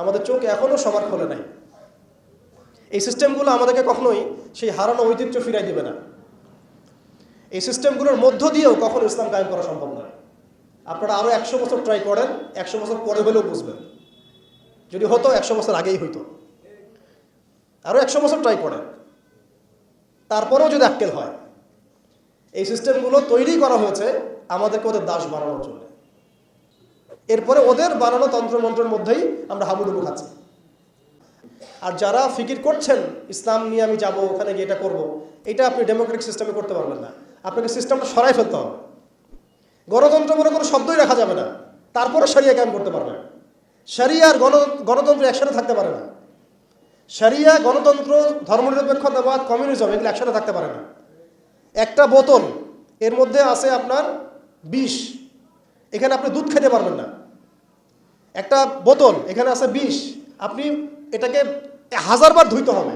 আমাদের চোখ এখনও সবার খোলে নাই। এই সিস্টেমগুলো আমাদেরকে কখনোই সেই হারানো ঐতিহ্য ফিরাই দিবে না। এই সিস্টেমগুলোর মধ্য দিয়েও কখনো ইসলাম কায়েম করা সম্ভব নয়। আপনারা আরও 100 বছর ট্রাই করেন, 100 বছর পরে হলেও বুঝবেন। যদি হতো 100 বছর আগেই হইতো। আরও 100 বছর ট্রাই করেন, তারপরেও যদি আক্কেল হয়। এই সিস্টেমগুলো তৈরি করা হয়েছে আমাদেরকে ওদের দাস বানানোর জন্য। এরপরে ওদের বানানো তন্ত্রমন্ত্রের মধ্যেই আমরা হাবুডুবু খাচ্ছি। আর যারা ফিকির করছেন ইসলাম নিয়ে আমি যাব, ওখানে গিয়ে এটা করবো, এটা আপনি ডেমোক্রেটিক সিস্টেমে করতে পারবেন না। আপনাকে সিস্টেমটা সরাই ফেলতে হবে। গণতন্ত্র বলে কোনো শব্দই রাখা যাবে না, তারপরে শরিয়া কায়েম করতে পারবেন। শরিয়া আর গণতন্ত্র একসাথে থাকতে পারে না। শরিয়া, গণতন্ত্র, ধর্মনিরপেক্ষতাবাদ, কমিউনিজম এগুলো একসাথে থাকতে পারে না। একটা বোতল, এর মধ্যে আছে আপনার বিষ, এখানে আপনি দুধ খেতে পারবেন না। একটা বোতল, এখানে আছে বিষ, আপনি এটাকে 1000 বার ধুইতে হবে।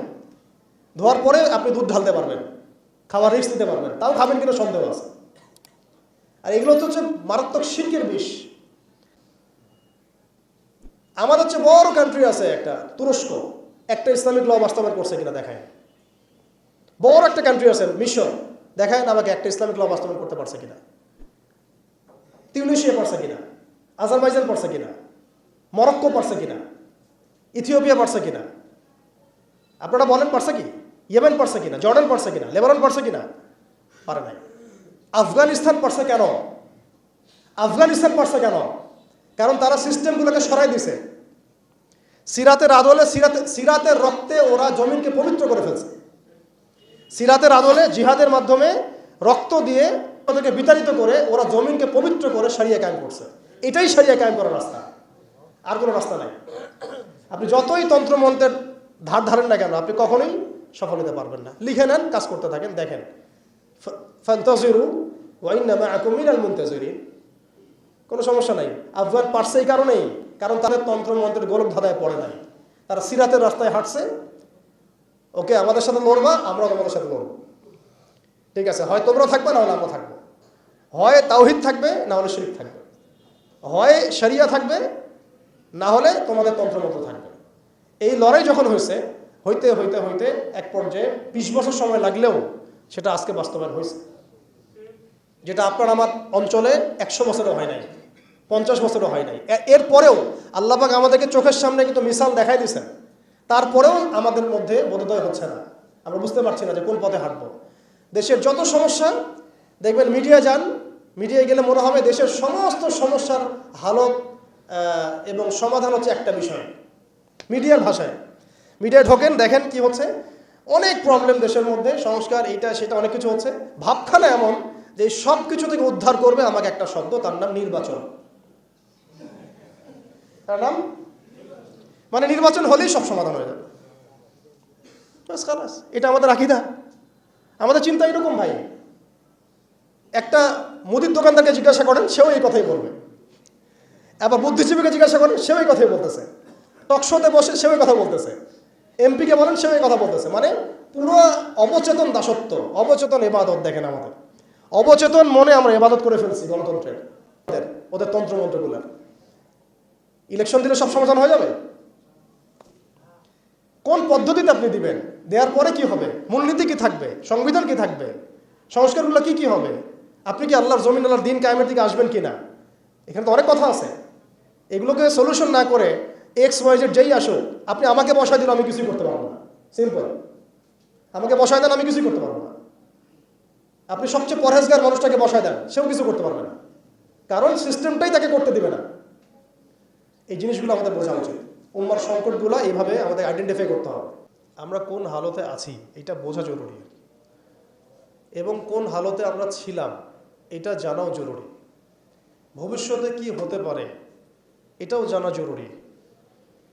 ধোয়ার পরে আপনি দুধ ঢালতে পারবেন, খাওয়ার রিস্ক দিতে পারবেন, তাও খাবেন কিনা সন্দেহ আছে। আর এগুলো হচ্ছে মারাত্মক শিরকের বিষ। আমাদের হচ্ছে বড় কান্ট্রি আছে একটা তুরস্ক, একটা ইসলামিক ল বাস্তবায়ন করছে কিনা দেখায়। বড় একটা কান্ট্রি আছে মিশর, দেখায় না আমাকে একটা ইসলামিক ল বাস্তবায়ন করতে পারছে কিনা। তিউনিসিয়া পারছে কিনা, আজারবাইজান পারছে কিনা, মরক্কো পারছে কিনা, ইথিওপিয়া পারছে কিনা। আপনারা বলেন পারছে কি? ইয়েমেন পারছে কিনা, জর্ডান পারছে কিনা, লেবানন পারছে কিনা? পারে নাই। আফগানিস্তান পারছে কেন? আফগানিস্তান পারছে কেন? কারণ তারা সিস্টেমগুলোকে সরাই দিছে। সিরাতের আদলে, সিরাতের রক্তে ওরা জমিনকে পবিত্র করে ফেলছে। সিরাতের আদলে জিহাদের মাধ্যমে রক্ত দিয়ে ওদেরকে বিতাড়িত করে ওরা জমিনকে পবিত্র করে শরিয়া কায়েম করছে। এটাই শরিয়া কায়েম করার রাস্তা, আর কোনো রাস্তা নাই। আপনি যতই তন্ত্রমন্ত্রের ধার ধারেন না কেন, আপনি কখনোই সফল হতে পারবেন না। লিখে নেন, কাজ করতে থাকেন, দেখেন। ফান্তাজিরু ওয়া ইন্না মাআকুম মিনাল মুনতাজিরিন। কোনো সমস্যা নাই। আফগান পারছে এই কারণেই, কারণ তাদের তন্ত্রমন্ত্রের গোলক ধাঁধায় পড়ে নাই। তারা সিরাতের রাস্তায় হাঁটছে। ওকে, আমাদের সাথে লড়বা, আমরাও তোমাদের সাথে লড়বো। ঠিক আছে, হয় তোমরা থাকবে, না হলে আমরা থাকবো। হয় তাওহীদ থাকবে, না হলে শিরক থাকবে। হয় শরিয়া থাকবে, না হলে তোমাদের তন্ত্রমন্ত্র থাকবে। এই লড়াই যখন হয়েছে, হইতে হইতে হইতে এক পর্যায়ে 20 বছর সময় লাগলেও সেটা আজকে বাস্তবায়ন হয়েছে। যেটা আপনার আমার অঞ্চলে 100 বছরও হয় নাই, 50 বছরও হয় নাই। এরপরেও আল্লাহ পাক আমাদেরকে চোখের সামনে কিন্তু মিসাল দেখাই দিয়েছেন। তারপরেও আমাদের মধ্যে বোধোদয় হচ্ছে না। আমরা বুঝতে পারছি না যে কোন পথে হাঁটবো। দেশের যত সমস্যা দেখবেন, মিডিয়া যান, মিডিয়ায় গেলে মনে হবে দেশের সমস্ত সমস্যার হালত এবং সমাধান হচ্ছে একটা বিষয়। মিডিয়ার ভাষায় মিডিয়ায় ঢোকেন, দেখেন কি হচ্ছে। অনেক প্রবলেম দেশের মধ্যে, সংস্কার, এইটা সেটা অনেক কিছু হচ্ছে। ভাবখানা এমন যে সব কিছু থেকে উদ্ধার করবে আমাকে একটা শব্দ, তার নাম নির্বাচন। তার নাম মানে নির্বাচন হলেই সব সমাধান হয়ে যাবে। এটা আমাদের আকীদা, আমাদের চিন্তা এরকম ভাই। একটা মুদির দোকানদারকে জিজ্ঞাসা করেন, সেও এই কথাই বলবে। আবার বুদ্ধিজীবীকে জিজ্ঞাসা করেন, সেও এই কথাই বলতেছে। টকশোতে বসে সেও এই কথা বলতেছে। এমপিকে বলেন, সেও এই কথা বলতেছে। মানে পুরো অবচেতন দাসত্ব, অবচেতন ইবাদত। দেখেন আমাদের অবচেতন মনে আমরা ইবাদত করে ফেলছি গণতন্ত্রের, ওদের তন্ত্রমন্ত্রগুলোর। ইলেকশন দিলে সব সমাধান হয়ে যাবে? কোন পদ্ধতিতে আপনি দিবেন? দেওয়ার পরে কি হবে? মূলনীতি কি থাকবে? সংবিধান কি থাকবে? সংস্কারগুলো কি কি হবে? আপনি কি আল্লাহর জমিন, আল্লাহর দিন কায়েমের দিকে আসবেন কি না? এখানে তো অনেক কথা আছে। এগুলোকে সলিউশন না করে XYZ যেই আসুক, আপনি আমাকে বসায় দিলে আমি কিছুই করতে পারবো না। সিম্পল। আমাকে বসায় দেন, আমি কিছুই করতে পারবো না। আপনি সবচেয়ে পরহেজগার মানুষটাকে বসায় দেন, সেও কিছু করতে পারবে না, কারণ সিস্টেমটাই তাকে করতে দিবে না। এই জিনিসগুলো আমাদের বোঝা উচিত। উম্মার সংকটগুলো এইভাবে আমাদের আইডেন্টিফাই করতে হবে। আমরা কোন হালতে আছি এটা বোঝা জরুরি, এবং কোন হালতে আমরা ছিলাম এটা জানাও জরুরি। ভবিষ্যতে কি হতে পারে এটাও জানা জরুরি।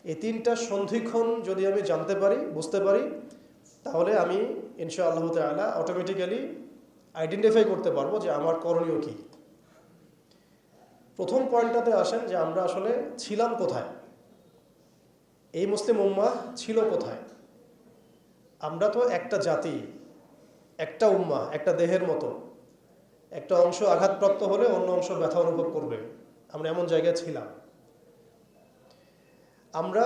এই তিনটা সন্ধিক্ষণ যদি আমি জানতে পারি, বুঝতে পারি, তাহলে আমি ইনশাআল্লাহ তাআলা অটোমেটিক্যালি আইডেন্টিফাই করতে পারবো যে আমার করণীয় কি। প্রথম পয়েন্টটাতে আসেন যে আমরা আসলে ছিলাম কোথায়, এই মুসলিম উম্মাহ ছিল কোথায়। আমরা তো একটা জাতি, একটা উম্মাহ, একটা দেহের মতো। একটা অংশ আঘাতপ্রাপ্ত হলে অন্য অংশ ব্যথা অনুভব করবে। আমরা এমন জায়গায় ছিলাম। আমরা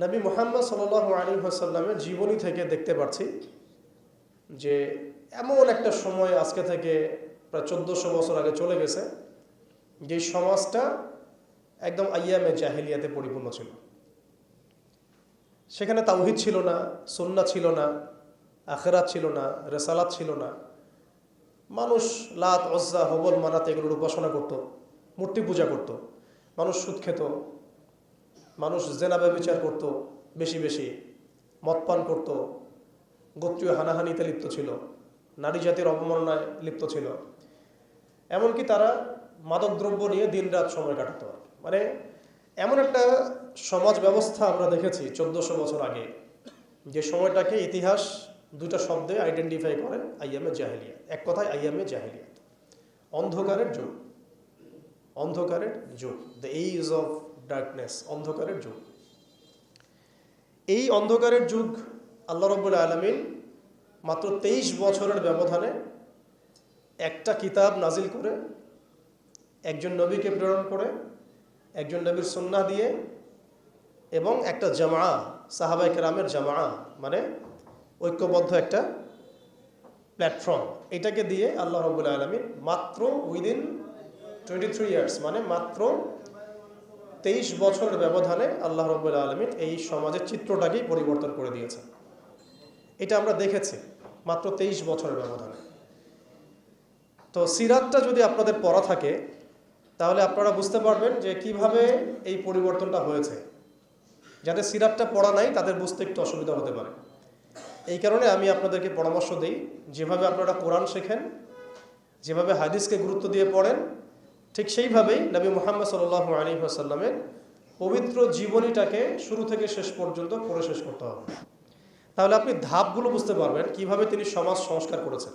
নবী মুহাম্মদ সাল্লাল্লাহু আলাইহি ওয়াসাল্লামের জীবনী থেকে দেখতে পাচ্ছি যে এমন একটা সময় আজকে থেকে প্রায় 1400 বছর আগে চলে গেছে, যে সমাজটা একদম আইয়ামে জাহেলিয়াতে পরিপূর্ণ ছিল। সেখানে তাওহীদ ছিল না, সুন্নাহ ছিল না, আখিরাত ছিল না, রিসালাত ছিল না। মানুষ লাত, উজ্জা, হুবল, মানাত এগুলোর উপাসনা করত, মূর্তি পূজা করত, মানুষ সুদ খেত, মানুষ জেনা ব্যভিচার করত, বেশি বেশি মদ পান করত, গোত্রীয় হানাহানিতে লিপ্ত ছিল, নারী জাতির অবমাননায় লিপ্ত ছিল, এমনকি তারা মাদকদ্রব্য নিয়ে দিনরাত সময় কাটাতো। মানে এমন একটা সমাজ ব্যবস্থা আমরা দেখেছি 1400 বছর আগে, যে সময়টাকে ইতিহাস দুটা শব্দে আইডেন্টিফাই করে, আইয়ামে জাহেলিয়াত। এক কথায় আইয়ামে জাহেলিয়াত, অন্ধকারের যুগ, অন্ধকারের যুগ, দ্য এজ অফ ডার্কনেস, অন্ধকারের যুগ। এই অন্ধকারের যুগ আল্লাহ রাব্বুল আলামিন মাত্র 23 বছরের ব্যবধানে একটা কিতাব নাজিল করে, একজন নবীকে প্রেরণ করে, একজন নবীর সুন্নাহ দিয়ে, এবং একটা জামা, সাহাবায়ে কেরামের জামা, মানে ঐক্যবদ্ধ একটা প্ল্যাটফর্ম, এটাকে দিয়ে আল্লাহ রাব্বুল আলামিন মাত্র উইদিন 23 ইয়ার্স, মানে মাত্র 23 বছরের ব্যবধানে আল্লাহ রাব্বুল আলামিন এই সমাজের চিত্রটাকেই পরিবর্তন করে দিয়েছেন। এটা আমরা দেখেছি মাত্র 23 বছরের ব্যবধানে। তো সিরাতটা যদি আপনাদের পড়া থাকে তাহলে আপনারা বুঝতে পারবেন যে কিভাবে এই পরিবর্তনটা হয়েছে। যাদের সিরাতটা পড়া নাই তাদের বুঝতে একটু অসুবিধা হতে পারে। এই কারণে আমি আপনাদেরকে পরামর্শ দিই, যেভাবে আপনারা কোরআন শেখেন, যেভাবে হাদিসকে গুরুত্ব দিয়ে পড়েন, ঠিক সেইভাবেই নবী মুহাম্মদ সাল্লাল্লাহু আলাইহি ওয়াসাল্লামের পবিত্র জীবনীটাকে শুরু থেকে শেষ পর্যন্ত পড়ে শেষ করতে হবে। তাহলে আপনি ধাপগুলো বুঝতে পারবেন কিভাবে তিনি সমাজ সংস্কার করেছেন।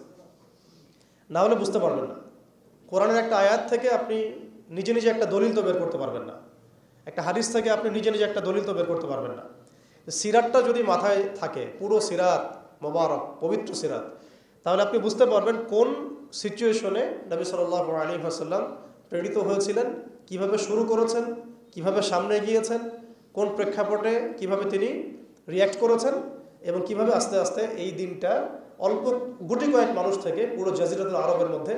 না হলে বুঝতে পারবেন না। কোরআনের একটা আয়াত থেকে আপনি নিজে নিজে একটা দলিল তো বের করতে পারবেন না, একটা হাদিস থেকে আপনি নিজে নিজে একটা দলিল তো বের করতে পারবেন না। সিরাতটা যদি মাথায় থাকে, পুরো সিরাত মোবারক, পবিত্র সিরাত, তাহলে আপনি বুঝতে পারবেন কোন সিচুয়েশনে নবী সাল্লাল্লাহু আলাইহি ওয়াসাল্লাম প্রেরিত হয়েছিলেন, কিভাবে শুরু করেছেন, কিভাবে সামনে গিয়েছেন, কোন প্রেক্ষাপটে কিভাবে তিনি রিয়্যাক্ট করেছেন, এবং কিভাবে আস্তে আস্তে এই দিনটা অল্প গুটি কয়েক মানুষ থেকে পুরো জাজিরাতুল আরবের মধ্যে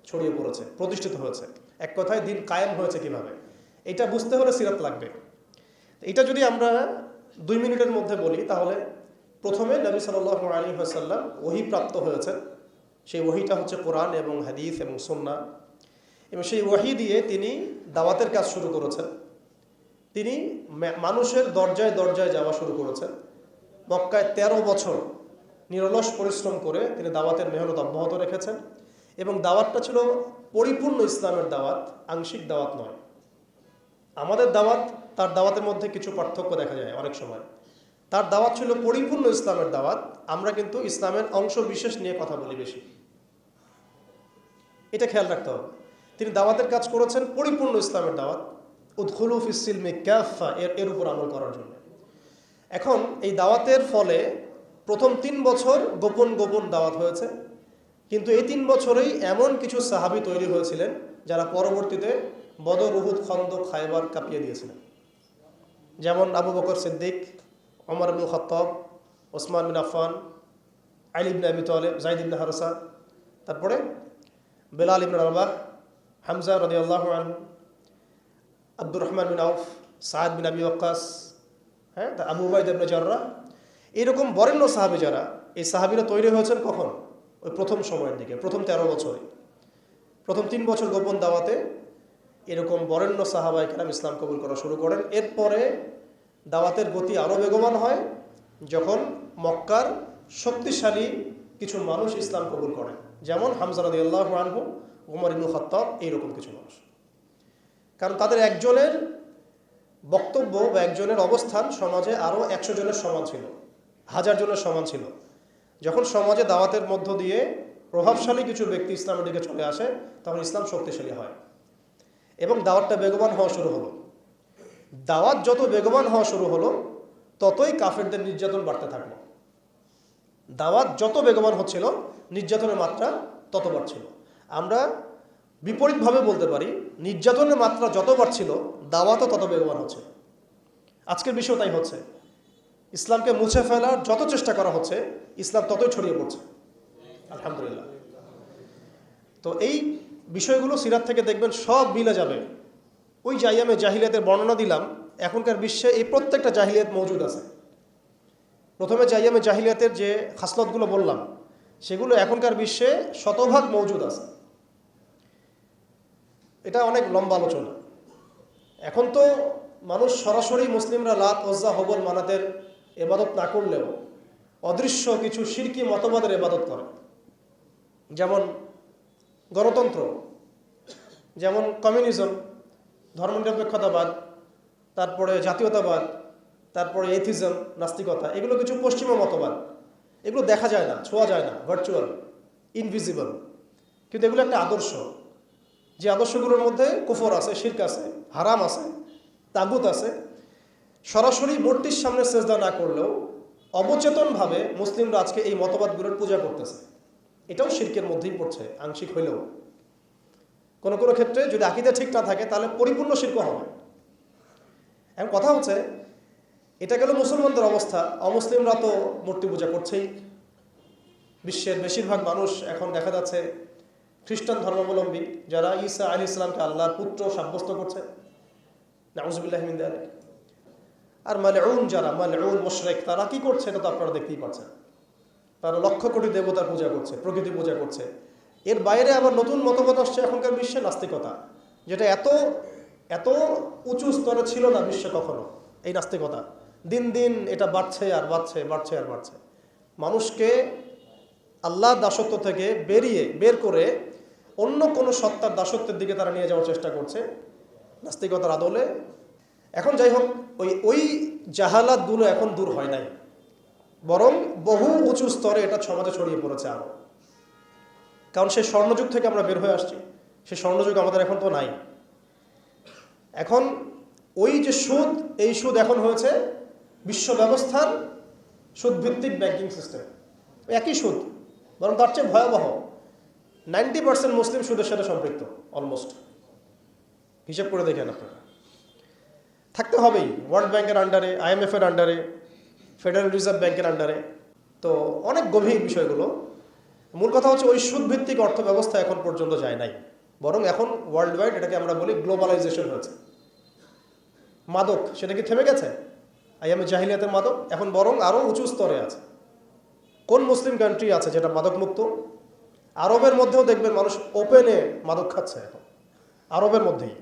ছড়িয়ে পড়েছে, প্রতিষ্ঠিত হয়েছে। এক কথায় দিন কায়েম হয়েছে কিভাবে, এটা বুঝতে হলে সিরাত লাগবে। এটা যদি আমরা 2 মিনিটের মধ্যে বলি, তাহলে প্রথমে নবী সাল্লাল্লাহু আলাইহি ওয়াসাল্লাম ওহী প্রাপ্ত হয়েছেন। সেই ওহীটা হচ্ছে কোরআন এবং হাদিস এবং সুন্নাহ, এবং সেই ওহী দিয়ে তিনি দাওয়াতের কাজ শুরু করেছেন। তিনি মানুষের দরজায় দরজায় যাওয়া শুরু করেছেন। মক্কায় 13 বছর নিরলস পরিশ্রম করে তিনি দাওয়াতের মেহনত অব্যাহত রেখেছেন, এবং দাওয়াতটা ছিল পরিপূর্ণ ইসলামের দাওয়াত, আংশিক দাওয়াত নয়। আমাদের দাওয়াত, তার দাওয়াতের মধ্যে কিছু পার্থক্য দেখা যায় অনেক সময়। তার দাওয়াত ছিল পরিপূর্ণ ইসলামের দাওয়াত, আমরা কিন্তু ইসলামের অংশ বিশেষ নিয়ে কথা বলি বেশি। এটা খেয়াল রাখতে হবে। তিনি দাওয়াতের কাজ করেছেন পরিপূর্ণ ইসলামের দাওয়াত, উদখুলু ফিস সিলমি কাফা, এর উপর আমল করার জন্য। এখন এই দাওয়াতের ফলে প্রথম 3 বছর গোপন গোপন দাওয়াত হয়েছে, কিন্তু এই 3 বছরেই এমন কিছু সাহাবী তৈরি হয়েছিলেন যারা পরবর্তীতে বদর, উহুদ, খন্দক, খায়বার কাঁপিয়ে দিয়েছিলেন। যেমন আবু বকর সিদ্দিক, ওমর ইবনে খাত্তাব, ওসমান বিন আফফান, আলী ইবনে আবি তালেব, যায়েদ ইবনে হারসা, তারপরে বেলাল ইবনে রাবাহ, হামজা রাদিয়াল্লাহু আনহু, আব্দুর রহমান বিন আউফ, সাদ বিন আবি ওয়াক্কাস, আবু উবাইদা ইবনে জাররাহ, এরকম বরেণ্য সাহাবী যারা, এই সাহাবীরা তৈরি হয়েছেন কখন? ওই প্রথম সময়ের দিকে, প্রথম 13 বছরে। প্রথম 3 বছর গোপন দাওয়াতে এরকম বরেণ্য সাহাবায়ে কেরাম ইসলাম কবুল করা শুরু করেন। এরপরে দাওয়াতের গতি আরও বেগবান হয় যখন মক্কার শক্তিশালী কিছু মানুষ ইসলাম কবুল করেন, যেমন হামজা রাদিয়াল্লাহু আনহু, ওমর ইবনে খাত্তাব, এইরকম কিছু মানুষ। কারণ তাদের একজনের বক্তব্য বা একজনের অবস্থান সমাজে আরও 100 জনের সমান ছিল, 1000 জনের সমান ছিল। যখন সমাজে দাওয়াতের মধ্য দিয়ে প্রভাবশালী কিছু ব্যক্তি ইসলামের দিকে চলে আসে, তখন ইসলাম শক্তিশালী হয় এবং দাওয়াতটা বেগবান হওয়া শুরু হলো। দাওয়াত যত বেগবান হওয়া শুরু হলো, ততই কাফেরদের নির্যাতন বাড়তে থাকলো। দাওয়াত যত বেগবান হচ্ছিল, নির্যাতনের মাত্রা তত বাড়ছিল। আমরা বিপরীতভাবে বলতে পারি, নির্যাতনের মাত্রা যত বাড়ছিল, দাওয়াতও তত বেগবান হচ্ছিল। আজকের বিষয় তাই হচ্ছে। ইসলামকে মুছে ফেলার যত চেষ্টা করা হচ্ছে, ইসলাম ততই ছড়িয়ে পড়ছে, আলহামদুলিল্লাহ। তো এই বিষয়গুলো সিরাত থেকে দেখবেন সব মিলে যাবে। ওই যে আইয়ামে জাহিলিয়াতের বর্ণনা দিলাম, এখনকার বিশ্বে এই প্রত্যেকটা জাহিলিয়াত মজুদ আছে। প্রথমে যে আইয়ামে জাহিলিয়াতের যে খাসলতগুলো বললাম, সেগুলো এখনকার বিশ্বে শতভাগ মজুদ আছে। এটা অনেক লম্বা আলোচনা। এখন তো মানুষ সরাসরি মুসলিমরা লাত, ওজ্জা, হবল, মানাতের ইবাদত না করলেও অদৃশ্য কিছু শিরকি মতবাদের ইবাদত করে। যেমন গণতন্ত্র, যেমন কমিউনিজম, ধর্মনিরপেক্ষতাবাদ, তারপরে জাতীয়তাবাদ, তারপরে এথিজম, নাস্তিকতা, এগুলো কিছু পশ্চিমা মতবাদ। এগুলো দেখা যায় না, ছোঁয়া যায় না, ভার্চুয়াল, ইনভিজিবল, কিন্তু এগুলো একটা আদর্শ। যে আদর্শগুলোর মধ্যে কুফর আছে, শিরক আছে, হারাম আছে, তাগুত আছে। সরাসরি মূর্তির সামনে সেজদা না করলেও অবচেতনভাবে মুসলিমরা আজকে এই মতবাদগুলোর পূজা করতেছে। এটাও শিরকের মধ্যেই পড়ছে, আংশিক হইলেও। কোনো কোনো ক্ষেত্রে যদি আকীদা ঠিক না থাকে তাহলে পরিপূর্ণ শিরক হবে। এখন কথা হচ্ছে, এটা গেল মুসলমানদের অবস্থা। অমুসলিমরা তো মূর্তি পূজা করছেই। বিশ্বের বেশিরভাগ মানুষ এখন দেখা যাচ্ছে খ্রিস্টান ধর্মাবলম্বী, যারা ঈসা আলাইহিস সালামকে আল্লাহর পুত্র সাব্যস্ত করছে, নাউযুবিল্লাহি মিন যালিক। আর মালউন যারা, মালউন মুশরিক, তারা কি করছে এটা তো আপনারা দেখতেই পাচ্ছেন। তারা লক্ষ কোটি দেবতার পূজা করছে, প্রকৃতি পূজা করছে। এর বাইরে আবার নতুন মতবাদ আসছে এখনকার বিশ্বে, নাস্তিকতা, যেটা এত এত উঁচু স্তরে ছিল না বিশ্বে কখনো। এই নাস্তিকতা দিন দিন এটা বাড়ছে আর বাড়ছে, বাড়ছে আর বাড়ছে। মানুষকে আল্লাহর দাসত্ব থেকে বের করে অন্য কোনো সত্তার দাসত্বের দিকে তারা নিয়ে যাওয়ার চেষ্টা করছে নাস্তিকতার আদলে। এখন যাই হোক, ওই জাহালাতগুলো এখন দূর হয় নাই, বরং বহু উঁচু স্তরে এটা সমাজে ছড়িয়ে পড়েছে আরো। কারণ সেই স্বর্ণযুগ থেকে আমরা বের হয়ে আসছি, সেই স্বর্ণযুগ আমাদের এখন তো নাই। এখন ওই যে সুদ, এই সুদ এখন হয়েছে বিশ্ব ব্যবস্থার সুদভিত্তিক ব্যাংকিং সিস্টেম। একই সুদ, বরং তার চেয়ে ভয়াবহ। 90% মুসলিম সুদের সাথে সম্পৃক্ত, অলমোস্ট। হিসেব করে দেখেন আপনারা। থাকতে হবেই ওয়ার্ল্ড ব্যাংকের আন্ডারে, IMF এর আন্ডারে, ফেডারেল রিজার্ভ ব্যাংকের আন্ডারে। তো অনেক গভীর বিষয়গুলো। মূল কথা হচ্ছে ওই সুদভিত্তিক অর্থ ব্যবস্থা এখন পর্যন্ত যায় নাই, বরং এখন ওয়ার্ল্ড ওয়াইড এটাকে আমরা বলি গ্লোবালাইজেশন হয়েছে। মাদক, সেটা কি থেমে গেছে? আইয়ামে জাহিলিয়াতের মাদক এখন বরং আরও উঁচু স্তরে আছে। কোন মুসলিম কান্ট্রি আছে যেটা মাদক মুক্ত? আরবের মধ্যেও দেখবেন মানুষ ওপেনে মাদক খাচ্ছে এখন, আরবের মধ্যেই।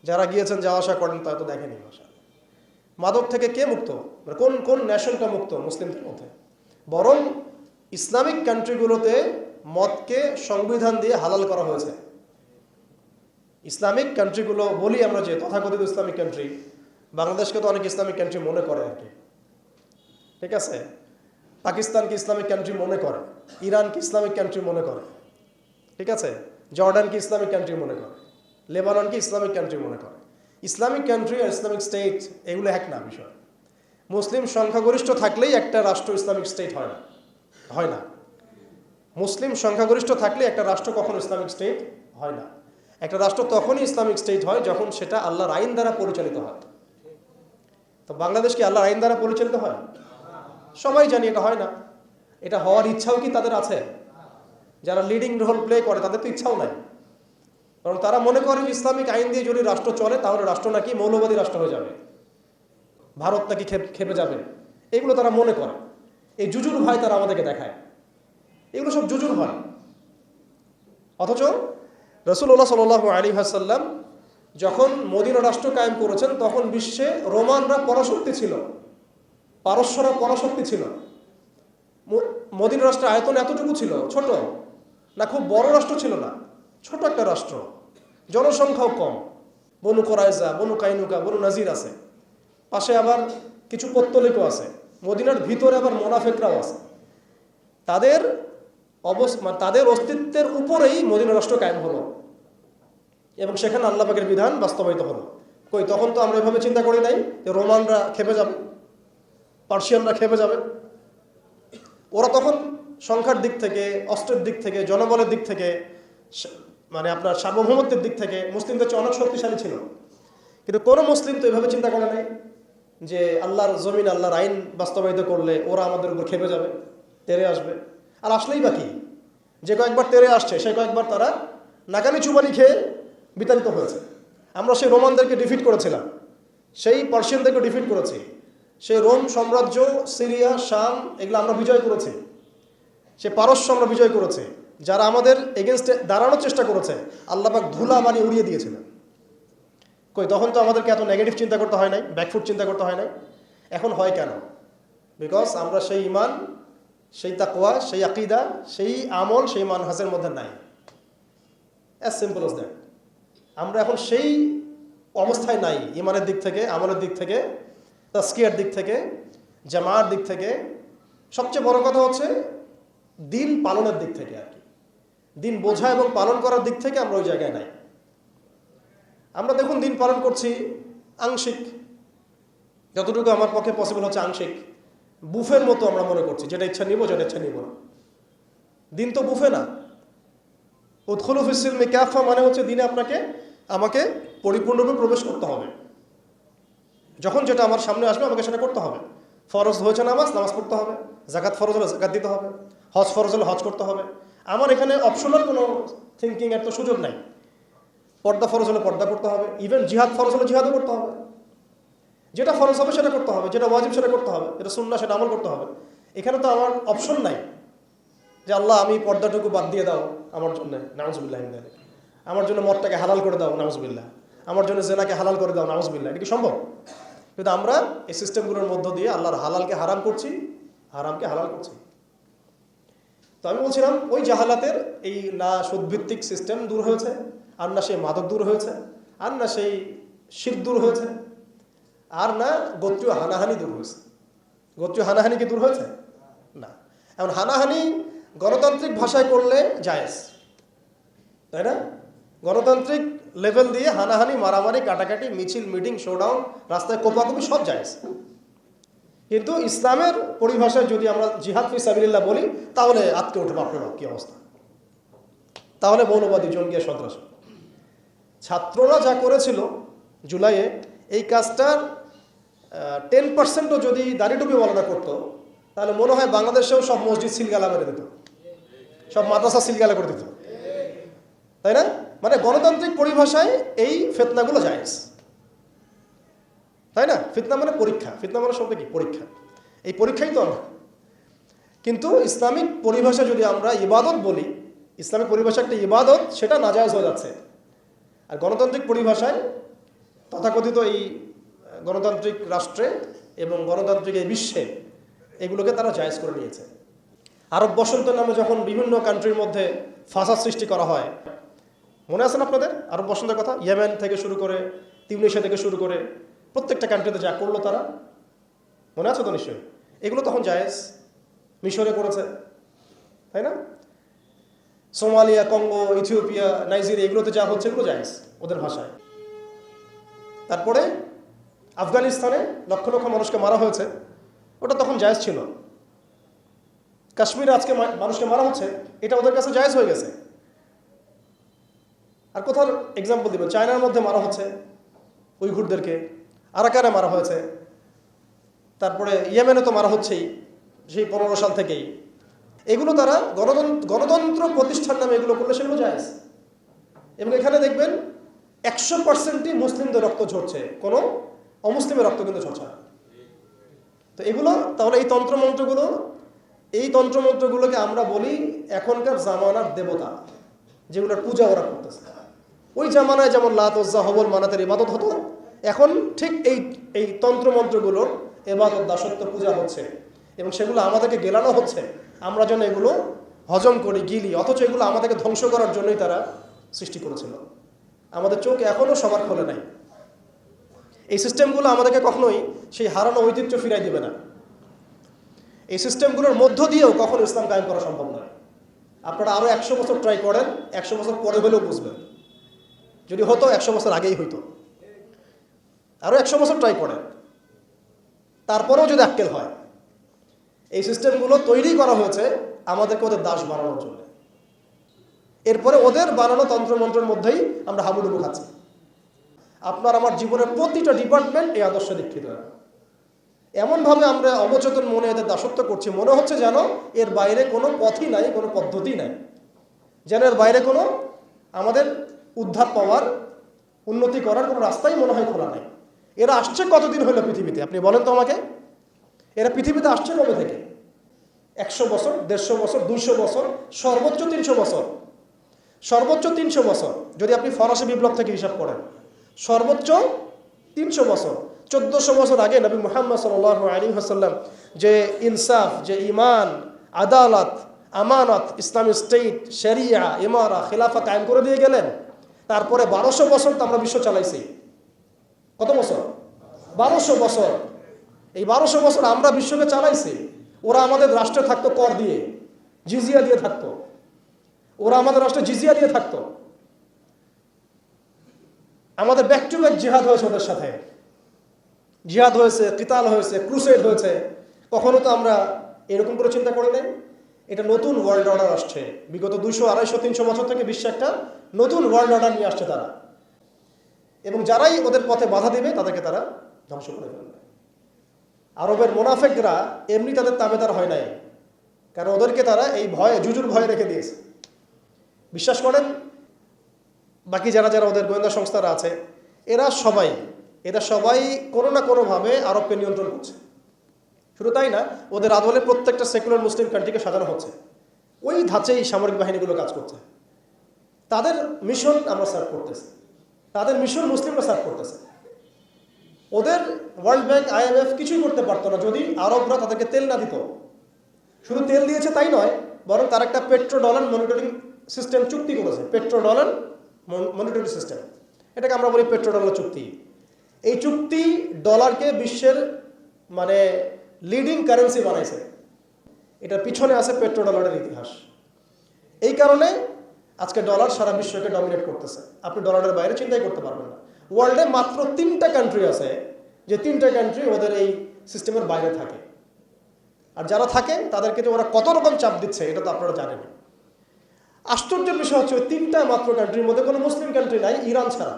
যারা গিয়েছেন, যাওয়া আসা করেন, তা তো দেখেনি ভাষা। মাদক থেকে কে মুক্ত? মানে কোন কোন ন্যাশনটা মুক্ত মুসলিমদের মধ্যে? বরং ইসলামিক কান্ট্রিগুলোতে মদকে সংবিধান দিয়ে হালাল করা হয়েছে। ইসলামিক কান্ট্রিগুলো বলি আমরা, যে তথাকথিত ইসলামিক কান্ট্রি, বাংলাদেশকে তো অনেক ইসলামিক কান্ট্রি মনে করে আর কি, ঠিক আছে? পাকিস্তানকে ইসলামিক কান্ট্রি মনে করে, ইরানকে ইসলামিক কান্ট্রি মনে করে, ঠিক আছে? জর্ডানকে ইসলামিক কান্ট্রি মনে করে, লেবাননকে ইসলামিক কান্ট্রি মনে করে। ইসলামিক কান্ট্রি আর ইসলামিক স্টেট এগুলো এক না বিষয়। মুসলিম সংখ্যাগরিষ্ঠ থাকলেই একটা রাষ্ট্র ইসলামিক স্টেট হয় না, হয় না। মুসলিম সংখ্যাগরিষ্ঠ থাকলে একটা রাষ্ট্র কখনো ইসলামিক স্টেট হয় না। একটা রাষ্ট্র তখনই ইসলামিক স্টেট হয় যখন সেটা আল্লাহর আইন দ্বারা পরিচালিত হয়। তো বাংলাদেশ কি আল্লাহর আইন দ্বারা পরিচালিত হয়? সবাই জানি এটা হয় না। এটা হওয়ার ইচ্ছাও কি তাদের আছে? যারা লিডিং রোল প্লে করে তাদের তো ইচ্ছাও নাই, কারণ তারা মনে করে ইসলামিক আইন দিয়ে যদি রাষ্ট্র চলে তাহলে রাষ্ট্র নাকি মৌলবাদী রাষ্ট্র হয়ে যাবে, ভারত নাকি খেপে যাবে, এগুলো তারা মনে করে। এই জুজুর ভয় তারা আমাদেরকে দেখায়, এগুলো সব জুজুর ভয়। অথচ রাসূলুল্লাহ সাল্লাল্লাহু আলাইহি ওয়াসাল্লাম যখন মদিনা রাষ্ট্র কায়েম করেছেন তখন বিশ্বে রোমানরা পরাশক্তি ছিল, পারস্যরা পরাশক্তি ছিল। মদিনা রাষ্ট্রের আয়তন এতটুকু ছিল, ছোট না, খুব বড় রাষ্ট্র ছিল না, ছোট একটা রাষ্ট্র, জনসংখ্যাও কম। বনু কোরাইজা, বনু কাইনুকা, বনু নাজির আছে, পাশে আবার কিছু পত্তলিকও আছে, মদিনার ভিতরে আবার মোনাফেকরাও আছে। তাদের অস্তিত্বের উপরেই মদিনা রাষ্ট্র কায়েম হলো এবং সেখানে আল্লাহ পাকের বিধান বাস্তবায়িত হলো। কই, তখন তো আমরা এভাবে চিন্তা করি নাই যে রোমানরা খেপে যাবে, পার্সিয়ানরা খেপে যাবে। ওরা তখন সংখ্যার দিক থেকে, অস্ত্রের দিক থেকে, জনবলের দিক থেকে, মানে আপনার সার্বভৌমত্বের দিক থেকে মুসলিমদের চেয়ে অনেক শক্তিশালী ছিল। কিন্তু কোনো মুসলিম তো এভাবে চিন্তা করে নাই যে আল্লাহর জমিন, আল্লাহর আইন বাস্তবায়িত করলে ওরা আমাদের উপর খেপে যাবে, তেরে আসবে। আর আসলেই বাকি যে কয়েকবার তেরে আসছে সেই কয়েকবার তারা নাকানি চুবানি খেয়ে বিতাড়িত হয়েছে। আমরা সেই রোমানদেরকে ডিফিট করেছিলাম, সেই পার্সিয়ানদেরকে ডিফিট করেছি, সেই রোম সাম্রাজ্য, সিরিয়া, শাম এগুলো আমরা বিজয় করেছি, সে পারস্য আমরা বিজয় করেছি। যারা আমাদের এগেনস্টে দাঁড়ানোর চেষ্টা করেছে আল্লাহ পাক ধুলা বানিয়ে উড়িয়ে দিয়েছিলেন। কই তখন তো আমাদেরকে এত নেগেটিভ চিন্তা করতে হয় নাই, ব্যাকফুট চিন্তা করতে হয় নাই। এখন হয় কেন? বিকজ আমরা সেই ইমান, সেই তাকওয়া, সেই আকিদা, সেই আমল, সেই মানহাজের মধ্যে নাই। As simple as that. আমরা এখন সেই অবস্থায় নাই, ইমানের দিক থেকে, আমলের দিক থেকে, তাসকিয়ার দিক থেকে, জামার দিক থেকে। সবচেয়ে বড় কথা হচ্ছে দিন পালনের দিক থেকে আর কি, দিন বোঝা এবং পালন করার দিক থেকে আমরা ওই জায়গায় নাই। আমরা দেখুন দিন পালন করছি আংশিক, যতটুকু আমার পক্ষে পসিবল হচ্ছে আংশিক, বুফের মতো আমরা মনে করছি, যেটা ইচ্ছা নিব, যেটা ইচ্ছা নিব না। দিন তো বুফে না। উদখুলু ফিস-সিলমি কাফা মানে হচ্ছে দিনে আমাকে পরিপূর্ণরূপে প্রবেশ করতে হবে। যখন যেটা আমার সামনে আসবে আমাকে সেটা করতে হবে। ফরজ হয়েছে নামাজ পড়তে হবে, জাকাত ফরজ হলে জাকাত দিতে হবে, হজ ফরজ হলে হজ করতে হবে। আমার এখানে অপশনাল কোনো থিঙ্কিং এর তো সুযোগ নাই। পর্দা ফরজ হলে পর্দা করতে হবে, ইভেন জিহাদ ফরজ হলে জিহাদও করতে হবে। যেটা ফরজ হবে সেটা করতে হবে, যেটা ওয়াজিব সেটা করতে হবে, যেটা সুন্নাহ সেটা আমল করতে হবে। এখানে তো আমার অপশন নাই যে আল্লাহ আমি পর্দাটুকু বাদ দিয়ে দাও আমার জন্য, নাউজুবিল্লাহ, আমার জন্য মদটাকে হালাল করে দাও, নাউজুবিল্লাহ, আমার জন্য জেনাকে হালাল করে দাও, নাউজুবিল্লাহ। এটা কি সম্ভব? কিন্তু আমরা এই সিস্টেমগুলোর মধ্য দিয়ে আল্লাহর হালালকে হারাম করছি, হারামকে হালাল করছি। তো আমি বলছিলাম ওই জাহালাতের এই না সুদভিত্তিক সিস্টেম দূর হয়েছে, আর না সেই মাদক দূর হয়েছে, আর না সেই শিরক দূর হয়েছে, আর না গোত্রীয় হানাহানি দূর হয়েছে। গোত্রীয় হানাহানি কি দূর হয়েছে? না। এখন হানাহানি গণতান্ত্রিক ভাষায় করলে জায়েজ, তাই না? গণতান্ত্রিক লেভেল দিয়ে হানাহানি, মারামারি, কাটাকাটি, মিছিল, মিটিং, শোডাউন, রাস্তায় কোপাকুপি সব জায়েজ। কিন্তু ইসলামের পরিভাষায় যদি আমরা জিহাদ ফি সাবিলিল্লাহ বলি তাহলে আটকে ওঠে, বাপরে বাপ কি অবস্থা, তাহলে মৌলবাদী জঙ্গি সন্ত্রাস। ছাত্ররা যা করেছিল জুলাইয়ে, এই কাজটার 10%ও যদি দাড়িটুপি বলাটা করতো তাহলে মনে হয় বাংলাদেশেও সব মসজিদ সিলগালা মেরে দিত, সব মাদ্রাসা সিলগালা করে দিত, তাই না? মানে গণতান্ত্রিক পরিভাষায় এই ফিতনাগুলো জায়েজ, তাই না? ফিতনা মানে পরীক্ষা, ফিতনা মানে শব্দ কি? পরীক্ষা। এই পরীক্ষাই তো আমরা। কিন্তু ইসলামিক পরিভাষা যদি আমরা ইবাদত বলি, ইসলামিক পরিভাষা একটা ইবাদত, সেটা নাজায়েজ হয়ে যাচ্ছে। আর গণতান্ত্রিক পরিভাষায় তথাকথিত এই গণতান্ত্রিক রাষ্ট্রে এবং গণতান্ত্রিক এই বিশ্বে এগুলোকে তারা জায়েজ করে নিয়েছে। আরব বসন্তের নামে যখন বিভিন্ন কান্ট্রির মধ্যে ফাসাদ সৃষ্টি করা হয়, মনে আছে না আপনাদের আরব বসন্তের কথা? ইয়েমেন থেকে শুরু করে, তিউনিসিয়া থেকে শুরু করে প্রত্যেকটা কান্ট্রিতে যা করলো তারা, মনে আছে তো নিশ্চয়ই? এগুলো তখন জায়েজ। মিশরে করেছে, তাই না? সোমালিয়া, কঙ্গো, ইথিওপিয়া, নাইজেরিয়া, এগুলোতে যা হচ্ছে এগুলো জায়েজ ওদের ভাষায়। তারপরে আফগানিস্তানে লক্ষ লক্ষ মানুষকে মারা হয়েছে, ওটা তখন জায়েজ ছিল। কাশ্মীরে আজকে মানুষকে মারা হচ্ছে, এটা ওদের কাছে জায়েজ হয়ে গেছে। আর কোথাও এক্সাম্পল দিব, চায়নার মধ্যে মারা হচ্ছে উইঘুরদেরকে, আরাকানে মারা হয়েছে, তারপরে ইয়েমেনে তো মারা হচ্ছেই সেই 15 সাল থেকেই। এগুলো তারা গণতন্ত্র প্রতিষ্ঠার নামে এগুলো করলে সেগুলো জায়েজ। এবং এখানে দেখবেন 100%ই মুসলিমদের রক্ত ঝরছে, কোনো অমুসলিমের রক্ত কিন্তু ঝরছে না। তো এগুলো তাহলে এই তন্ত্রমন্ত্রগুলোকে আমরা বলি এখনকার জামানার দেবতা, যেগুলোর পূজা ওরা করতেছে। ওই জামানায় যেমন লাত, উজ্জা, হবল, মানাতের ইবাদত হতো, এখন ঠিক এই তন্ত্রমন্ত্রগুলোর ইবাদত, দাসত্ব, পূজা হচ্ছে এবং সেগুলো আমাদেরকে গেলানো হচ্ছে। আমরা যেন এগুলো হজম করি, গিলি, অথচ এগুলো আমাদেরকে ধ্বংস করার জন্যই তারা সৃষ্টি করেছিল। আমাদের চোখ এখনও সবার খোলে নাই। এই সিস্টেমগুলো আমাদেরকে কখনোই সেই হারানো ঐতিহ্য ফিরাই দিবে না। এই সিস্টেমগুলোর মধ্য দিয়েও কখনো ইসলাম কায়েম করা সম্ভব নয়। আপনারা আরও 100 বছর ট্রাই করেন, 100 বছর পরে হলেও বুঝবেন। যদি হতো 100 বছর আগেই হইতো। আরও 100 বছর ট্রাই করেন, তারপরেও যদি আক্কেল হয়। এই সিস্টেমগুলো তৈরি করা হয়েছে আমাদেরকে ওদের দাস বানানোর জন্য। এরপরে ওদের বানানো তন্ত্রমন্ত্রের মধ্যেই আমরা হাবুডুবু খাচ্ছি। আপনার আমার জীবনের প্রতিটা ডিপার্টমেন্ট এই আদর্শে দীক্ষিত। এমনভাবে আমরা অবচেতন মনে এদের দাসত্ব করছি, মনে হচ্ছে যেন এর বাইরে কোনো পথই নাই, কোনো পদ্ধতি নাই, যেন এর বাইরে কোনো আমাদের উদ্ধার পাওয়ার, উন্নতি করার কোনো রাস্তাই মনে হয় খোলা নাই। এরা আসছে কতদিন হলো পৃথিবীতে? আপনি বলেন তো আমাকে, এরা পৃথিবীতে আসছে কবে থেকে? 100 বছর, 150 বছর, 200 বছর, সর্বোচ্চ 300 বছর। সর্বোচ্চ 300 বছর যদি আপনি ফরাসি বিপ্লব থেকে হিসাব করেন, সর্বোচ্চ 300 বছর। 1400 বছর আগে নবী মুহাম্মদ সাল্লাল্লাহু আলাইহি ওয়াসাল্লাম যে ইনসাফ, যে ঈমান, আদালত, আমানত, ইসলামিক স্টেট, শরিয়া, ইমারা, খিলাফা কায়েম করে দিয়ে গেলেন। তারপরে 1200 বছর তো আমরা বিশ্ব চালাইছি। কত বছর? 1200 বছর। এই 1200 বছর আমরা বিশ্বকে চালাইছি। ওরা আমাদের রাষ্ট্রে থাকতো কর দিয়ে, জিজিয়া দিয়ে থাকতো। ওরা আমাদের রাষ্ট্রে জিজিয়া দিয়ে থাকতো। আমাদের ব্যাক টু ব্যাক জিহাদ হয়েছে ওদের সাথে, জিহাদ হয়েছে, কিতাল হয়েছে, ক্রুসেড হয়েছে। কখনো তো আমরা এরকম করে চিন্তা করি নাই। এটা নতুন ওয়ার্ল্ড অর্ডার আসছে। বিগত 200, 250, 300 বছর থেকে বিশ্বে একটা নতুন ওয়ার্ল্ড অর্ডার নিয়ে আসছে তারা। এবং যারাই ওদের পথে বাধা দেবে তাদেরকে তারা ধ্বংস করে ফেলবে। আরবের মুনাফিকরা এমনি তাদের তাবেদার হয় নাই, কারণ ওদেরকে তারা এই ভয়ে, জুজুর ভয়ে রেখে দিয়েছে। বিশ্বাস করেন, বাকি যারা যারা ওদের গোয়েন্দা সংস্থারা আছে, এরা সবাই কোনো না কোনোভাবে আরবকে নিয়ন্ত্রণ করছে। শুধু তাই না, ওদের আদলে প্রত্যেকটা সেকুলার মুসলিম কান্ট্রিকে সাজানো হচ্ছে। ওই ধাঁচেই সামরিক বাহিনীগুলো কাজ করছে। তাদের মিশন আমরা সার্ভ করতেছি, তাদের মিশন মুসলিমরা সার্ভ করতেছে। ওদের ওয়ার্ল্ড ব্যাংক, IMF কিছুই করতে পারতো না যদি আরবরা তাদেরকে তেল না দিত। শুধু তেল দিয়েছে তাই নয়, বরং তার একটা পেট্রো ডলার মনিটরিং সিস্টেম চুক্তি করেছে। পেট্রো ডলার মনিটরিং সিস্টেম, এটাকে আমরা বলি পেট্রো ডলার চুক্তি। এই চুক্তি ডলারকে বিশ্বের মানে লিডিং কারেন্সি বানাইছে। এটার পিছনে আছে পেট্রো ডলারের ইতিহাস। এই কারণে আজকে ডলার সারা বিশ্বকে ডমিনেট করতেছে। আপনি ডলারের বাইরে চিন্তাই করতে পারবেন না। ওয়ার্ল্ডে মাত্র 3টা কান্ট্রি আছে যে 3টা কান্ট্রি ওদের এই সিস্টেমের বাইরে থাকে। আর যারা থাকে তাদেরকে যে ওরা কত রকম চাপ দিচ্ছে এটা তো আপনারা জানেন। আশ্চর্যের বিষয় হচ্ছে ওই 3টা মাত্র কান্ট্রির মধ্যে কোনো মুসলিম কান্ট্রি নাই, ইরান ছাড়া।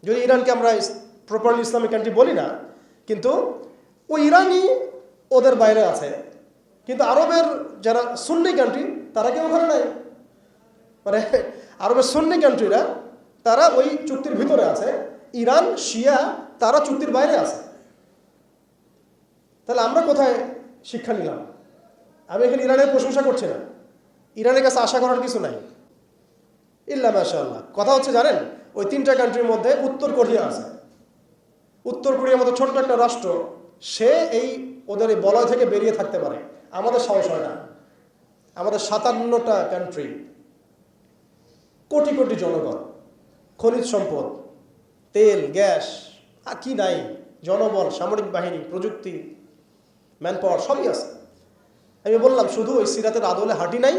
যদি ইরানকে আমরা প্রপারলি ইসলামিক কান্ট্রি বলি না, কিন্তু ওই ইরানই ওদের বাইরে আছে। কিন্তু আরবের যারা সুন্নি কান্ট্রি তারা কেউ ওখানে নাই। মানে আরবের সুন্নি কান্ট্রিরা তারা ওই চুক্তির ভিতরে আছে। ইরান, শিয়া তারা চুক্তির বাইরে আছে। তাহলে আমরা কোথায় শিক্ষা নিলাম? আমি এখানে ইরানের প্রশংসা করছি না, ইরানের কাছে আশা করার কিছু নাই, ইল্লা মাশাআল্লাহ। কথা হচ্ছে জানেন, ওই 3টা কান্ট্রির মধ্যে উত্তর কোরিয়া আছে। উত্তর কোরিয়ার মতো ছোট্ট একটা রাষ্ট্র, সে এই ওদের এই বলয় থেকে বেরিয়ে থাকতে পারে। আমাদের সাহস হয় না। আমাদের 57টা কান্ট্রি, কোটি কোটি জনগণ, খনিজ সম্পদ, তেল, গ্যাস, আর কি নাই, জনবল, সামরিক বাহিনী, প্রযুক্তি, ম্যান পাওয়ার সবই আছে। আমি বললাম শুধু ওই সিরাতের আদলে হাঁটি নাই,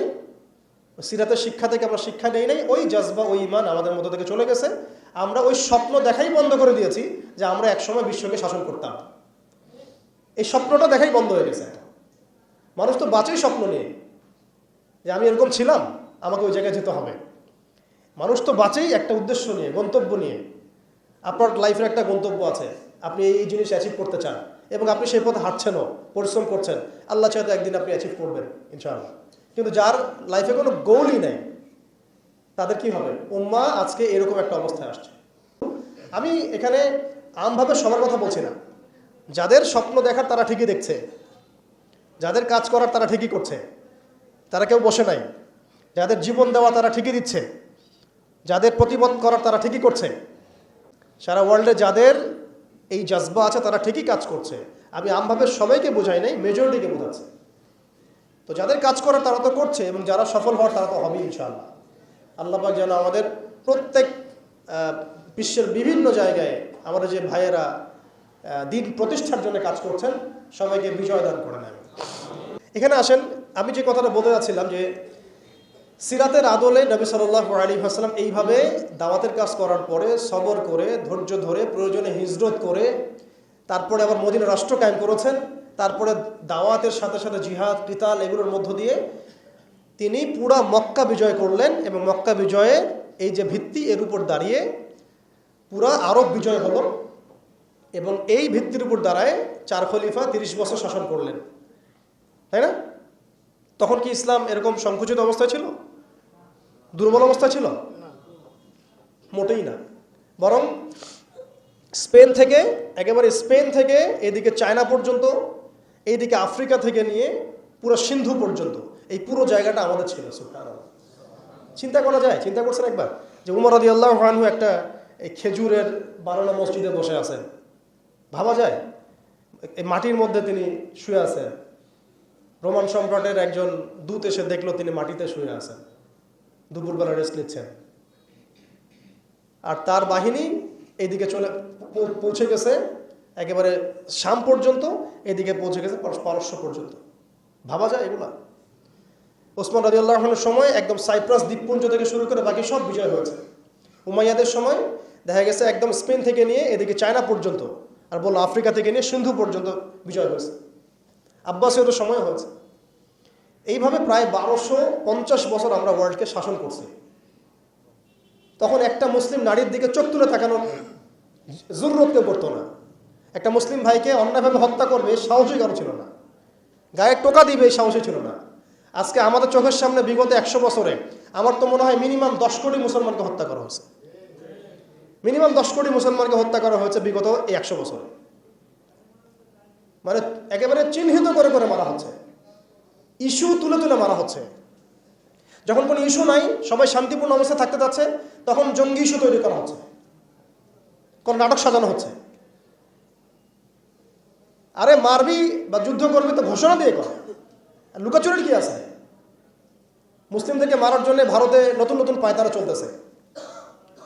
সিরাতের শিক্ষা থেকে আমরা শিক্ষা নেই নাই। ওই জজবা, ওই ইমান আমাদের মধ্যে থেকে চলে গেছে। আমরা ওই স্বপ্ন দেখাই বন্ধ করে দিয়েছি যে আমরা একসময় বিশ্বকে শাসন করতাম। এই স্বপ্নটা দেখাই বন্ধ হয়ে গেছে। মানুষ তো বাঁচেই স্বপ্ন নিয়ে যে আমি এরকম ছিলাম, আমাকে ওই জায়গায় যেতে হবে। মানুষ তো বাঁচেই একটা উদ্দেশ্য নিয়ে, গন্তব্য নিয়ে। আপনার লাইফের একটা গন্তব্য আছে, আপনি এই জিনিস অ্যাচিভ করতে চান এবং আপনি সেই পথে হাঁটছেনও, পরিশ্রম করছেন। আল্লাহ চাইতে একদিন আপনি অ্যাচিভ করবেন ইনশাআল্লাহ। কিন্তু যার লাইফে কোনো গোলই নেই, তাদের কি হবে? উম্মাহ আজকে এরকম একটা অবস্থায় আসছে। আমি এখানে আমভাবে সবার কথা বলছি না। যাদের স্বপ্ন দেখার তারা ঠিকই দেখছে, যাদের কাজ করার তারা ঠিকই করছে, তারা কেউ বসে নাই। যাদের জীবন দেওয়া তারা ঠিকই দিচ্ছে, যাদের প্রতিবাদ করার তারা ঠিকই করছে। সারা ওয়ার্ল্ডে যাদের এই জজবা আছে তারা ঠিকই কাজ করছে। আমি আমভাবে সবাইকে বোঝাই নাই, মেজরিটিকে বোঝাচ্ছি। তো যাদের কাজ করার তারা তো করছে, এবং যারা সফল হওয়ার তারা তো হবে ইনশাআল্লাহ। আল্লাহ পাক যেন আমাদের প্রত্যেক বিশ্বের বিভিন্ন জায়গায় আমাদের যে ভাইয়েরা দিন প্রতিষ্ঠার জন্য কাজ করছেন, সবাইকে বিজয় দান করে নেন। এখানে আসেন, আমি যে কথাটা বলতে যাচ্ছিলাম যে সিরাতের আদলে নবী সাল্লাল্লাহু আলাইহি ওয়াসাল্লাম এইভাবে দাওয়াতের কাজ করার পরে সবর করে, ধৈর্য ধরে, প্রয়োজনে হিজরত করে, তারপরে আবার মদিনা রাষ্ট্র কায়েম করেছেন। তারপরে দাওয়াতের সাথে সাথে জিহাদ, কিতাল এগুলোর মধ্য দিয়ে তিনি পুরা মক্কা বিজয় করলেন। এবং মক্কা বিজয়ে এই যে ভিত্তি, এর উপর দাঁড়িয়ে পুরা আরব বিজয় হলো এবং এই ভিত্তির উপর দাঁড়ায় 4 খলিফা 30 বছর শাসন করলেন, তাই না? তখন কি ইসলাম এরকম সংকুচিত অবস্থায় ছিল, দুর্বল অবস্থায় ছিল? মোটেই না। বরং স্পেন থেকে এদিকে চায়না পর্যন্ত, এইদিকে আফ্রিকা থেকে নিয়ে পুরো সিন্ধু পর্যন্ত এই পুরো জায়গাটা আমাদের ছিল। সুবহানাল্লাহ। চিন্তা করা যায়? চিন্তা করছেন একবার যে উমর রাদিয়াল্লাহু আনহু একটা এই খেজুরের বানানো মসজিদে বসে আছেন? ভাবা যায়? এই মাটির মধ্যে তিনি শুয়ে আছেন। রোমান সম্রাটের একজন দূত এসে দেখলো তিনি মাটিতে শুয়ে আছেন, দুপুরবেলা রেস্ট নিচ্ছেন। আর তার বাহিনী এইদিকে পৌঁছে গেছে একেবারে শাম পর্যন্ত, এদিকে পৌঁছে গেছে পারস্য পর্যন্ত। ভাবা যায় এগুলা? ওসমান রাদিয়াল্লাহু আনহুর সময় একদম সাইপ্রাস দ্বীপপুঞ্জ থেকে শুরু করে বাকি সব বিজয় হয়েছে। উমাইয়াদের সময় দেখা গেছে একদম স্পেন থেকে নিয়ে এদিকে চায়না পর্যন্ত, আর বললো আফ্রিকা থেকে নিয়ে সিন্ধু পর্যন্ত বিজয় হয়েছে। আব্বাসীয়দের সময় হয়েছে। এইভাবে প্রায় 1250 বছর আমরা ওয়ার্ল্ডকে শাসন করছি। তখন একটা মুসলিম নারীর দিকে চোখ তুলে তাকানোর জরুরত কেউ করতো না। একটা মুসলিম ভাইকে অন্যায়ভাবে হত্যা করবে সাহসী কারো ছিল না, গায়ে টোকা দিবে এই সাহসী ছিল না। আজকে আমাদের চোখের সামনে বিগত 100 বছরে আমার তো মনে হয় মিনিমাম 10 কোটি মুসলমানকে হত্যা করা হয়েছে। মিনিমাম 10 কোটি মুসলমানকে হত্যা করা হয়েছে বিগত এই 100 বছরে। মানে একেবারে চিহ্নিত করে করে মারা হচ্ছে, ইস্যু তুলে তুলে মারা হচ্ছে। যখন কোনো ইস্যু নাই, সবাই শান্তিপূর্ণ অবস্থায় থাকতে যাচ্ছে, তখন জঙ্গি ইস্যু তৈরি করা হচ্ছে, কোন নাটক সাজানো হচ্ছে। আরে মারবি বা যুদ্ধ করবি তো ঘোষণা দিয়ে কর, লুকাচুরির কি আছে? মুসলিমদেরকে মারার জন্য ভারতে নতুন নতুন পায়তারা চলতেছে।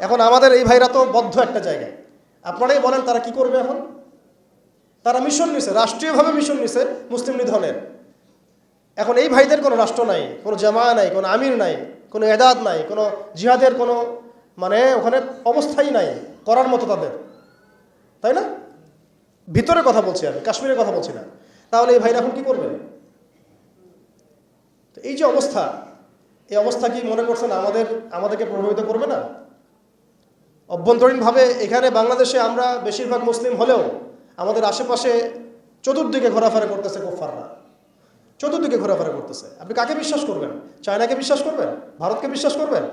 এখন আমাদের এই ভাইরা তো বদ্ধ একটা জায়গায়। আপনারাই বলেন তারা কি করবে এখন? তারা মিশন নিছে, রাষ্ট্রীয়ভাবে মিশন নিছে মুসলিম নিধনের। এখন এই ভাইদের কোনো রাষ্ট্র নাই, কোনো জামা নাই, কোনো আমির নাই, কোনো এদাদ নাই, কোনো জিহাদের কোনো মানে ওখানে অবস্থাই নাই করার মতো তাদের, তাই না? ভিতরে কথা বলছি আমি, কাশ্মীরের কথা বলছি না। তাহলে এই ভাইরা এখন কি করবে? এই যে অবস্থা, এই অবস্থা কি মনে করছেন আমাদেরকে প্রভাবিত করবে না? অভ্যন্তরীণভাবে এখানে বাংলাদেশে আমরা বেশিরভাগ মুসলিম হলেও আমাদের আশেপাশে চতুর্দিকে ঘোরাফেরা করতেছে কুফফাররা, চতুর্দিকে ঘোরাফেরা করতেছে। আপনি কাকে বিশ্বাস করবেন? চায়নাকে বিশ্বাস করবেন? ভারতকে বিশ্বাস করবেন?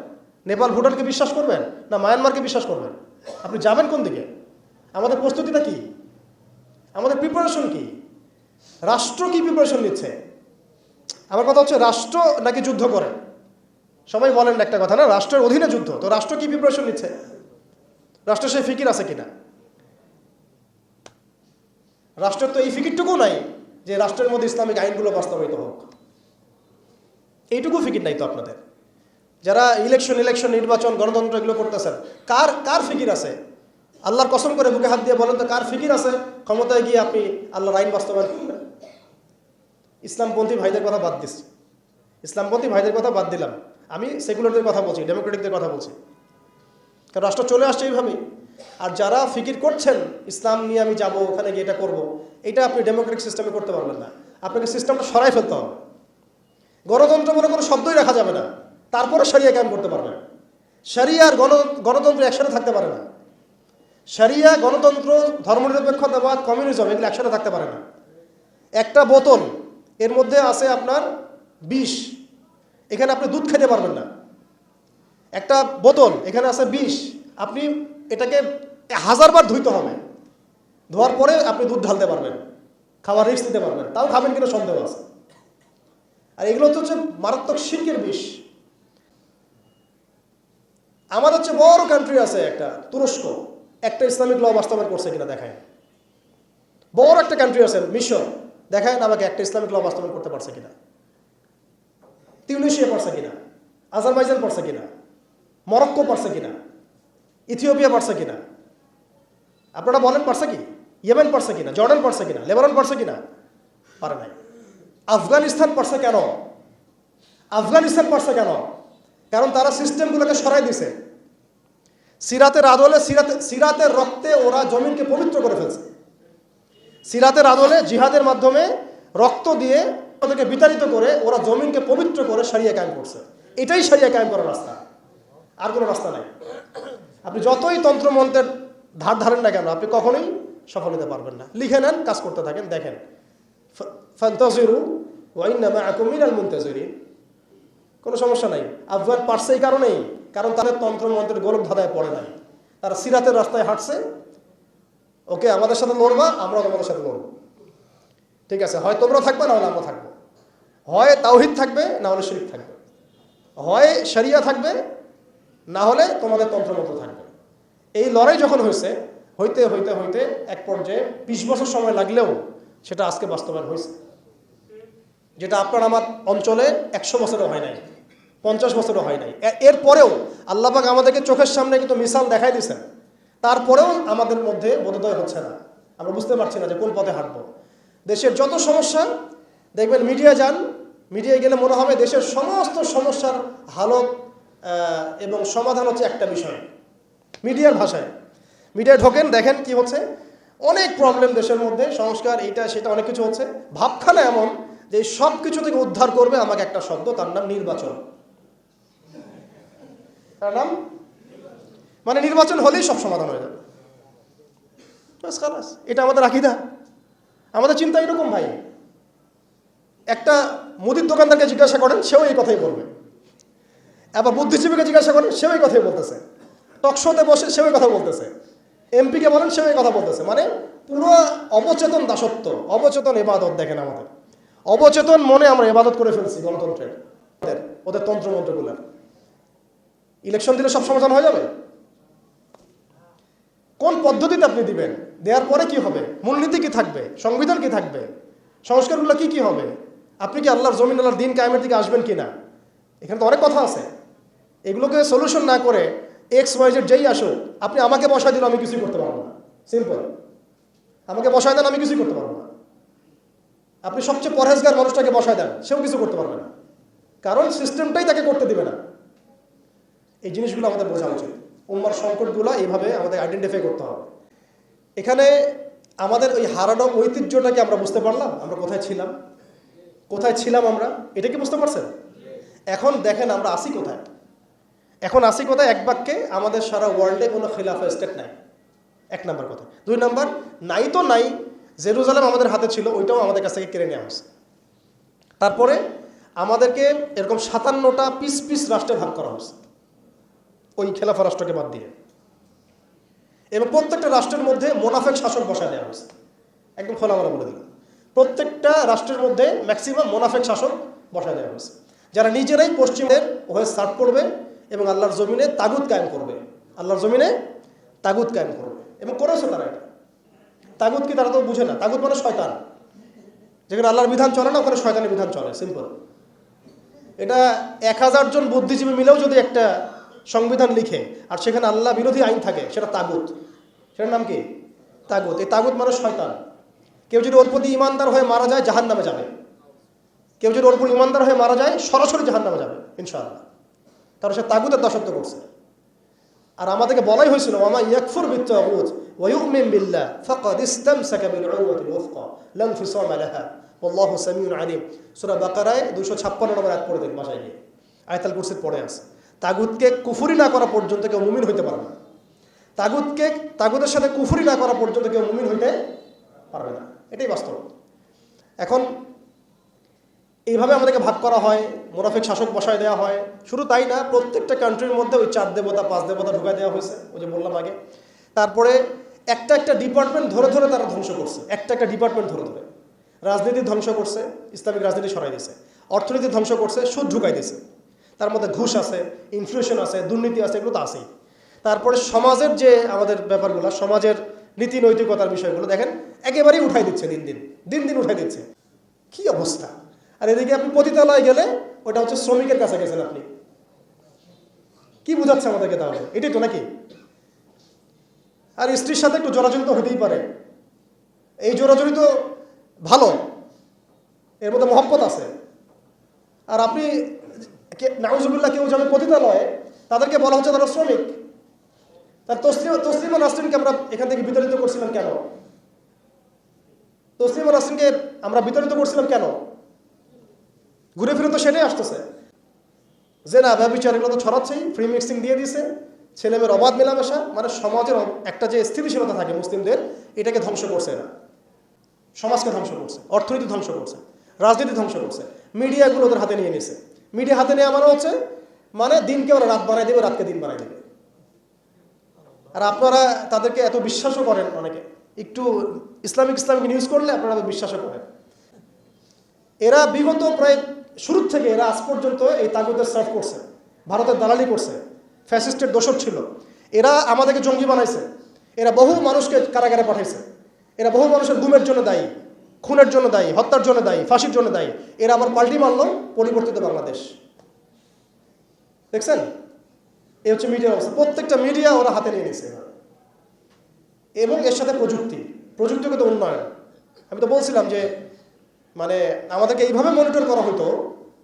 নেপাল ভুটানকে বিশ্বাস করবেন? না মায়ানমারকে বিশ্বাস করবেন? আপনি যাবেন কোন দিকে? আমাদের প্রস্তুতিটা কি? আমাদের প্রিপারেশন কি? রাষ্ট্র কি প্রিপারেশন নিচ্ছে? আমার কথা হচ্ছে রাষ্ট্র নাকি যুদ্ধ করে? সবাই বলেন একটা কথা না, রাষ্ট্রের অধীনে যুদ্ধ। তো রাষ্ট্র কি প্রিপারেশন নিচ্ছে? রাষ্ট্রের সেই ফিকির আছে কিনা? রাষ্ট্রের তো এই ফিকিরটুকু নাই যে রাষ্ট্রের মধ্যে ইসলামিক আইনগুলো বাস্তবায়িত হোক। এইটুকু ফিকির নাই তো আপনাদের। যারা ইলেকশন নির্বাচন গণতন্ত্র এগুলো করতেছেন, কার ফিকির আছে? আল্লাহর কসম করে বুকে হাত দিয়ে বলেন তো কার ফিকির আছে ক্ষমতায় গিয়ে আপনি আল্লাহর আইন বাস্তবায়ন করবেন? ইসলামপন্থী ভাইদের কথা বাদ দিচ্ছি, ইসলামপন্থী ভাইদের কথা বাদ দিলাম, আমি সেকুলারদের কথা বলছি, ডেমোক্রেটিকদের কথা বলছি। কারণ রাষ্ট্র চলে আসছে এইভাবেই। আর যারা ফিকির করছেন ইসলাম নিয়ে আমি যাব, ওখানে গিয়ে এটা করবো, এটা আপনি ডেমোক্রেটিক সিস্টেমে করতে পারবেন না। আপনাকে সিস্টেমটা সরাই ফেলতে হবে। গণতন্ত্র বলে কোনো শব্দই রাখা যাবে না, তারপরে শরিয়া কায়েম করতে পারবেন। শরিয়া আর গণতন্ত্র একসাথে থাকতে পারে না। শরিয়া, গণতন্ত্র, ধর্মনিরপেক্ষতাবাদ, কমিউনিজম এগুলো একসাথে থাকতে পারে না। একটা বোতল, এর মধ্যে আছে আপনার বিষ, এখানে আপনি দুধ খেতে পারবেন না। একটা বোতল, এখানে আছে বিষ, আপনি এটাকে 1000 বার ধুইতে হবে, ধোয়ার পরে আপনি দুধ ঢালতে পারবেন, খাওয়ার রিস্ক নিতে পারবেন, তাও খাবেন কিনা সন্দেহ আছে। আর এগুলো হচ্ছে মারাত্মক শিরকের বিষ। আমাদের হচ্ছে বড় কান্ট্রি আছে একটা তুরস্ক, একটা ইসলামিক ল বাস্তবায়ন করছে কিনা দেখায়। বড় একটা কান্ট্রি আছে মিশর, দেখায় না আমাকে একটা ইসলামিক ল বাস্তবায়ন করতে পারছে কিনা। তিউনিসিয়া পারছে কিনা, আজারবাইজান পারছে কিনা, মরক্কো পারছে কিনা, ইথিওপিয়া পারছে কিনা? আপনারা বলেন পারছে কি? ইয়েমেন পারছে কিনা, জর্ডান পারছে কিনা, লেবানন পারছে কিনা? পারে নাই। আফগানিস্তান পারছে কেন? আফগানিস্তান পারছে কেন? কারণ তারা সিস্টেমগুলোকে সরাই দিছে। সিরাতের আদলে, সিরাতের রক্তে ওরা জমিনকে পবিত্র করে ফেলছে। সিরাতের আদলে জিহাদের মাধ্যমে রক্ত দিয়ে ওদেরকে বিতাড়িত করে ওরা জমিনকে পবিত্র করে শরিয়া কায়েম করছে। এটাই শরিয়া কায়েম করার রাস্তা, আর কোনো রাস্তা নাই। আপনি যতই তন্ত্রমন্ত্রের ধার ধারেন না কেন, আপনি কখনোই সফল হতে পারবেন না। লিখে নেন, কাজ করতে থাকেন, দেখেন ফান্তাজিরু ওয়া ইন্না মাআকুম মিনাল মুনতাজিরিন। কোনো সমস্যা নাই। আফগান পারছে এই কারণেই, কারণ তাদের তন্ত্র মন্ত্রের গোলক ধাঁধায় পড়ে নাই, তারা সিরাতের রাস্তায় হাঁটছে। ওকে, আমাদের সাথে লড়বা, আমরাও তোমাদের সাথে লড়বো, ঠিক আছে? হয় তোমরা থাকবে, না হলে আমরা থাকবো। হয় তাওহীদ থাকবে, না হলে শিরক থাকবে। হয় শরিয়া থাকবে, না হলে তোমাদের তন্ত্রমন্ত্র থাকবে। এই লড়াই যখন হইতে হইতে হইতে এক পর্যায়ে 20 বছর সময় লাগলেও সেটা আজকে বাস্তবায়ন হয়েছে, যেটা আপনার আমার অঞ্চলে 100 বছরও হয় নাই, 50 বছরও হয় নাই। এরপরেও আল্লাহ পাক আমাদেরকে চোখের সামনে কিন্তু মিসাল দেখাই দিয়েছেন, তারপরেও আমাদের মধ্যে বোধোদয় হচ্ছে না, আমরা বুঝতে পারছি না যে কোন পথে হাঁটবো। দেশের যত সমস্যা দেখবেন, মিডিয়া যান, মিডিয়ায় গেলে মনে হবে দেশের সমস্ত সমস্যার হালত এবং সমাধান হচ্ছে একটা বিষয়, মিডিয়ার ভাষায়। মিডিয়ায় ঢোকেন, দেখেন কি হচ্ছে, অনেক প্রবলেম দেশের মধ্যে, সংস্কার এইটা সেটা অনেক কিছু হচ্ছে। ভাবখানা এমন যে সব কিছু থেকে উদ্ধার করবে আমাকে একটা শব্দ, তার নাম নির্বাচন। তার নাম মানে নির্বাচন হলেই সব সমাধান হয়ে যাবে, বাস খালাস। এটা আমাদের আকীদা, আমাদের চিন্তা এরকম ভাই। একটা মুদির দোকানদারকে জিজ্ঞাসা করেন, সেও এই কথাই বলবে। আবার বুদ্ধিজীবীকে জিজ্ঞাসা করেন, সেও এই কথাই বলতেছে। টকশোতে বসে সেও এই কথা বলতেছে। এমপিকে বলেন, সেও এই কথা বলতেছে। মানে পুরো অবচেতন দাসত্ব, অবচেতন ইবাদত। দেখেন আমাদের অবচেতন মনে আমরা ইবাদত করে ফেলছি গণতন্ত্রের, ওদের তন্ত্রমন্ত্রগুলার। ইলেকশন দিলে সব সমাধান হয়ে যাবে? কোন পদ্ধতিতে আপনি দিবেন? দেওয়ার পরে কি হবে? মূলনীতি কি থাকবে? সংবিধান কি থাকবে? সংস্কারগুলো কি কি হবে? আপনি কি আল্লাহর জমিন, আল্লাহর দিন কায়েমের দিকে আসবেন কিনা? এখানে তো অনেক কথা আছে। এগুলোকে সলিউশন না করে XYZ যেই আসুক, আপনি আমাকে বসায় দিলে আমি কিছুই করতে পারবো না। সিম্পল, আমাকে বসায় দেন, আমি কিছুই করতে পারবো না। আপনি সবচেয়ে পরহেজগার মানুষটাকে বসায় দেন, সেও কিছু করতে পারবে না, কারণ সিস্টেমটাই তাকে করতে দিবে না। এই জিনিসগুলো আমাদের বোঝা উচিত। উম্মার সংকটগুলো এইভাবে আমাদের আইডেন্টিফাই করতে হবে। এখানে আমাদের ওই হারানো ঐতিহ্যটাকে আমরা বুঝতে পারলাম, আমরা কোথায় ছিলাম আমরা, এটা কি বুঝতে পারছেন? এখন দেখেন আমরা আসি কোথায়। এখন আসি কোথায়? এক বাক্যে, আমাদের সারা ওয়ার্ল্ডে কোনো খিলাফা স্টেট নাই, 1 নাম্বার কথা। 2 নাম্বার, নাই তো নাই, জেরুজালেম আমাদের হাতে ছিল, ওইটাও আমাদের কাছ থেকে কেড়ে নেওয়া হয়েছে। তারপরে আমাদেরকে এরকম 57টা পিস পিস রাষ্ট্রে ভাগ করা হয়েছে, ওই খেলাফা রাষ্ট্রকে বাদ দিয়ে। এবং প্রত্যেকটা রাষ্ট্রের মধ্যে মোনাফেক শাসক বসায় দেওয়া হয়েছে। একদম খোলামেলা বলে দিলাম, প্রত্যেকটা রাষ্ট্রের মধ্যে ম্যাক্সিমাম মোনাফেক শাসক বসায় দেওয়া হয়েছে, যারা নিজেরাই পশ্চিমের হয়ে সার্ভ করবে এবং আল্লাহর জমিনে তাগুত কায়েম করবে, আল্লাহর জমিনে তাগুত কায়েম করবে। এবং করেছে তারা এটা। তাগুত কি তারা তো বুঝে না। তাগুত মানে শয়তান। যেখানে আল্লাহর বিধান চলে না, ওখানে শয়তানের বিধান চলে, সিম্পল। এটা 1000 জন বুদ্ধিজীবী মিলেও যদি একটা সংবিধান লিখে আর সেখানে আল্লাহ বিরোধী আইন থাকে, সেটা তাগুত। সেটার নাম কি? তাগুত। এই তাগুত মানে শয়তান। কেউ যদি ওর প্রতি ইমানদার হয়ে মারা যায়, জাহান্নামে যাবে। কেউ যদি ওর প্রতি ইমানদার হয়ে মারা যায়, সরাসরি জাহান্নামে যাবে ইনশাআল্লাহ। কারণ সে তাগুতের দাসত্ব করছে। আর আমাদেরকে বলাই হয়েছিল, ওয়ামা ইয়াকফুর বিত্তাগুত ওয়া ইউমিন বিল্লাহ ফাকাদ ইসতামসাকা বিল উরওয়াতিল ওয়াসকা লা ইনফিসামা লাহা ওয়াল্লাহু সামিউন আলিম। সূরা বাকারায় 256 নম্বর আয়াত পড়ে দেখুন, বাসায় গিয়ে আয়াতুল কুরসির পড়ে আছে। তাগুতকে কুফরি না করা পর্যন্ত কেউ মুমিন হইতে পারবে না। তাগুতের সাথে কুফরি না করা পর্যন্ত কেউ মুমিন হইতে পারবে না, এটাই বাস্তব। এখন এইভাবে আমাদেরকে ভাগ করা হয়, মুনাফিক শাসক বসায় দেওয়া হয়। শুধু তাই না, প্রত্যেকটা কান্ট্রির মধ্যে ওই 4 দেবতা 5 দেবতা ঢুকাই দেওয়া হয়েছে, ওই যে বললাম আগে। তারপরে একটা একটা ডিপার্টমেন্ট ধরে ধরে তারা ধ্বংস করছে, একটা একটা ডিপার্টমেন্ট ধরে ধরে। রাজনীতি ধ্বংস করছে, ইসলামিক রাজনীতি সরাই দিয়েছে। অর্থনীতি ধ্বংস করছে, সুদ ঢুকাই দিয়েছে। তার মধ্যে ঘুষ আছে, ইনফ্লেশন আছে, দুর্নীতি আছে, এগুলো তো আছেই। তারপরে সমাজের যে আমাদের ব্যাপারগুলো, সমাজের নীতি নৈতিকতার বিষয়গুলো দেখেন একেবারেই উঠাই দিচ্ছে, দিন দিন উঠাই দিচ্ছে। কি অবস্থা! আর এদিকে আপনি পতিতালয়ে গেলে, ওটা হচ্ছে শ্রমিকের কাছে গেছেন আপনি। কি বুঝাচ্ছে আমাদেরকে তাহলে? এটাই তো নাকি? আর স্ত্রীর সাথে একটু জোরাজুরি তো হতেই পারে। এই জোরাজুরি তো ভালো, এর মধ্যে মহব্বত আছে। আর আপনি নাউজুবিল্লাহ কেউ যাবে পতিতালয়ে, তাদেরকে বলা হচ্ছে তারা শ্রমিক। তার তসলিমা নাসরিনকে আমরা এখান থেকে বিতাড়িত করছিলাম কেন? তসলিমা নাসরিনকে আমরা বিতাড়িত করছিলাম কেন? ঘুরে ফিরে তো সেটাই আসতেছে। যে না, ব্যভিচার এগুলো তো ছড়াচ্ছেই, ফ্রি মিক্সিং দিয়ে দিছে, ছেলেমেয়ের অবাধ মেলামেশা, মানে সমাজের একটা যে স্থিতিশীলতা থাকে মুসলিমদের, এটাকে ধ্বংস করছে এরা। সমাজকে ধ্বংস করছে, অর্থনীতি ধ্বংস করছে, রাজনীতি ধ্বংস করছে, মিডিয়াগুলো ওদের হাতে নিয়ে নিছে। মিডিয়া হাতে নেওয়া মানে হচ্ছে মানে দিনকে ওরা রাত বানাই দেবে, রাতকে দিন বানাই দেবে। আর আপনারা তাদেরকে এত বিশ্বাসও করেন, অনেকে একটু ইসলামিক নিউজ করলে আপনারা বিশ্বাসও করেন। এরা বিগত প্রায় শুরুর থেকে এরা আজ পর্যন্ত এই তাগুতের সার্ভ করছে, ভারতের দালালি করছে, ফ্যাসিস্টের দোসর ছিল। এরা আমাদেরকে জঙ্গি বানাইছে, এরা বহু মানুষকে কারাগারে পাঠাইছে, এরা বহু মানুষের গুমের জন্য দায়ী, খুনের জন্য দায়ী, হত্যার জন্য দায়ী, ফাঁসির জন্য দায়ী। এরা আবার পাল্টি মারল পরিবর্তিত বাংলাদেশ। দেখছেন, এই হচ্ছে মিডিয়ার অবস্থা। প্রত্যেকটা মিডিয়া ওরা হাতে নিয়ে নিয়েছে, এবং এর সাথে প্রযুক্তিগত উন্নয়ন। আমি তো বলছিলাম যে মানে আমাদেরকে এইভাবে মনিটর করা হতো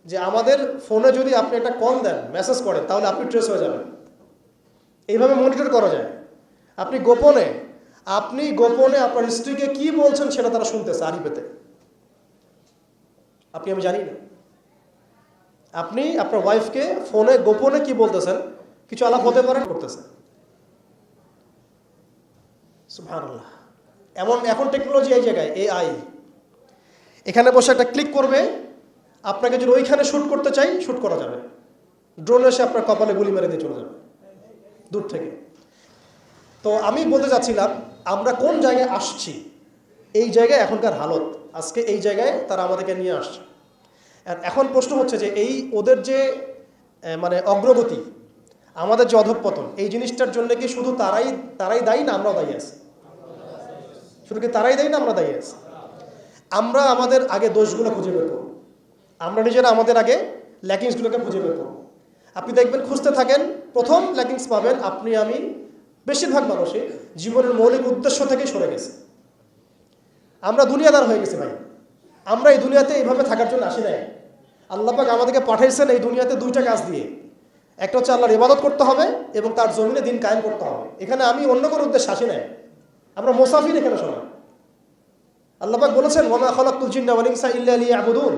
যে আমাদের ফোনে যদি আপনি একটা কল দেন, মেসেজ করেন, তাহলে আপনি ট্রেস হয়ে যাবেন। এইভাবে মনিটর করা যায়। আপনি গোপনে আপনার স্ত্রীকে কি বলছেন সেটা তারা শুনতেছে আড়ি পেতে। আমি জানি না। আপনি আপনার ওয়াইফকে ফোনে গোপনে কি বলতেছেন, কিছু আলাপ হতে পারে করতেছে। সুবহানাল্লাহ। এখন টেকনোলজি এই জায়গায়, AI এখানে বসে একটা ক্লিক করবে, আপনাকে যদি ওইখানে শ্যুট করতে চাই শ্যুট করা যাবে। ড্রোন এসে আপনার কপালে গুলি মেরে দিয়ে চলে যাবে দূর থেকে। তো আমি বলতে চাচ্ছিলাম আমরা কোন জায়গায় আসছি, এই জায়গায় এখনকার হালত, আজকে এই জায়গায় তারা আমাদেরকে নিয়ে আসছে। আর এখন প্রশ্ন হচ্ছে যে এই ওদের যে মানে অগ্রগতি, আমাদের যে অধঃপতন, এই জিনিসটার জন্য কি শুধু তারাই দায়ী না আমরাও দায়ী আছি? শুধু কি তারাই দায়ী না আমরা দায়ী আছি? আমরা আমাদের আগে দোষগুলো খুঁজে বের করব, আমরা নিজেরা আমাদের আগে ল্যাকিংসগুলোকে খুঁজে বের করব। আপনি দেখবেন, খুঁজতে থাকেন, প্রথম ল্যাকিংস পাবেন আপনি, আমি, বেশিরভাগ মানুষই জীবনের মৌলিক উদ্দেশ্য থেকে সরে গেছে। আমরা দুনিয়াদার হয়ে গেছি ভাই। আমরা এই দুনিয়াতে এইভাবে থাকার জন্য আসি নাই। আল্লাহ পাক আমাদেরকে পাঠাইছেন এই দুনিয়াতে দুইটা কাজ দিয়ে। একটা হচ্ছে আল্লাহর ইবাদত করতে হবে এবং তার জমিনে দিন কায়েম করতে হবে। এখানে আমি অন্য কোনো উদ্দেশ্যে আসি নাই, আমরা মুসাফির এখানে সবাই। আল্লাহ পাক বলেছেন, ওয়া মা খালাকতুল জিন্না ওয়াল ইনসা ইল্লা লিয়াবুদুন,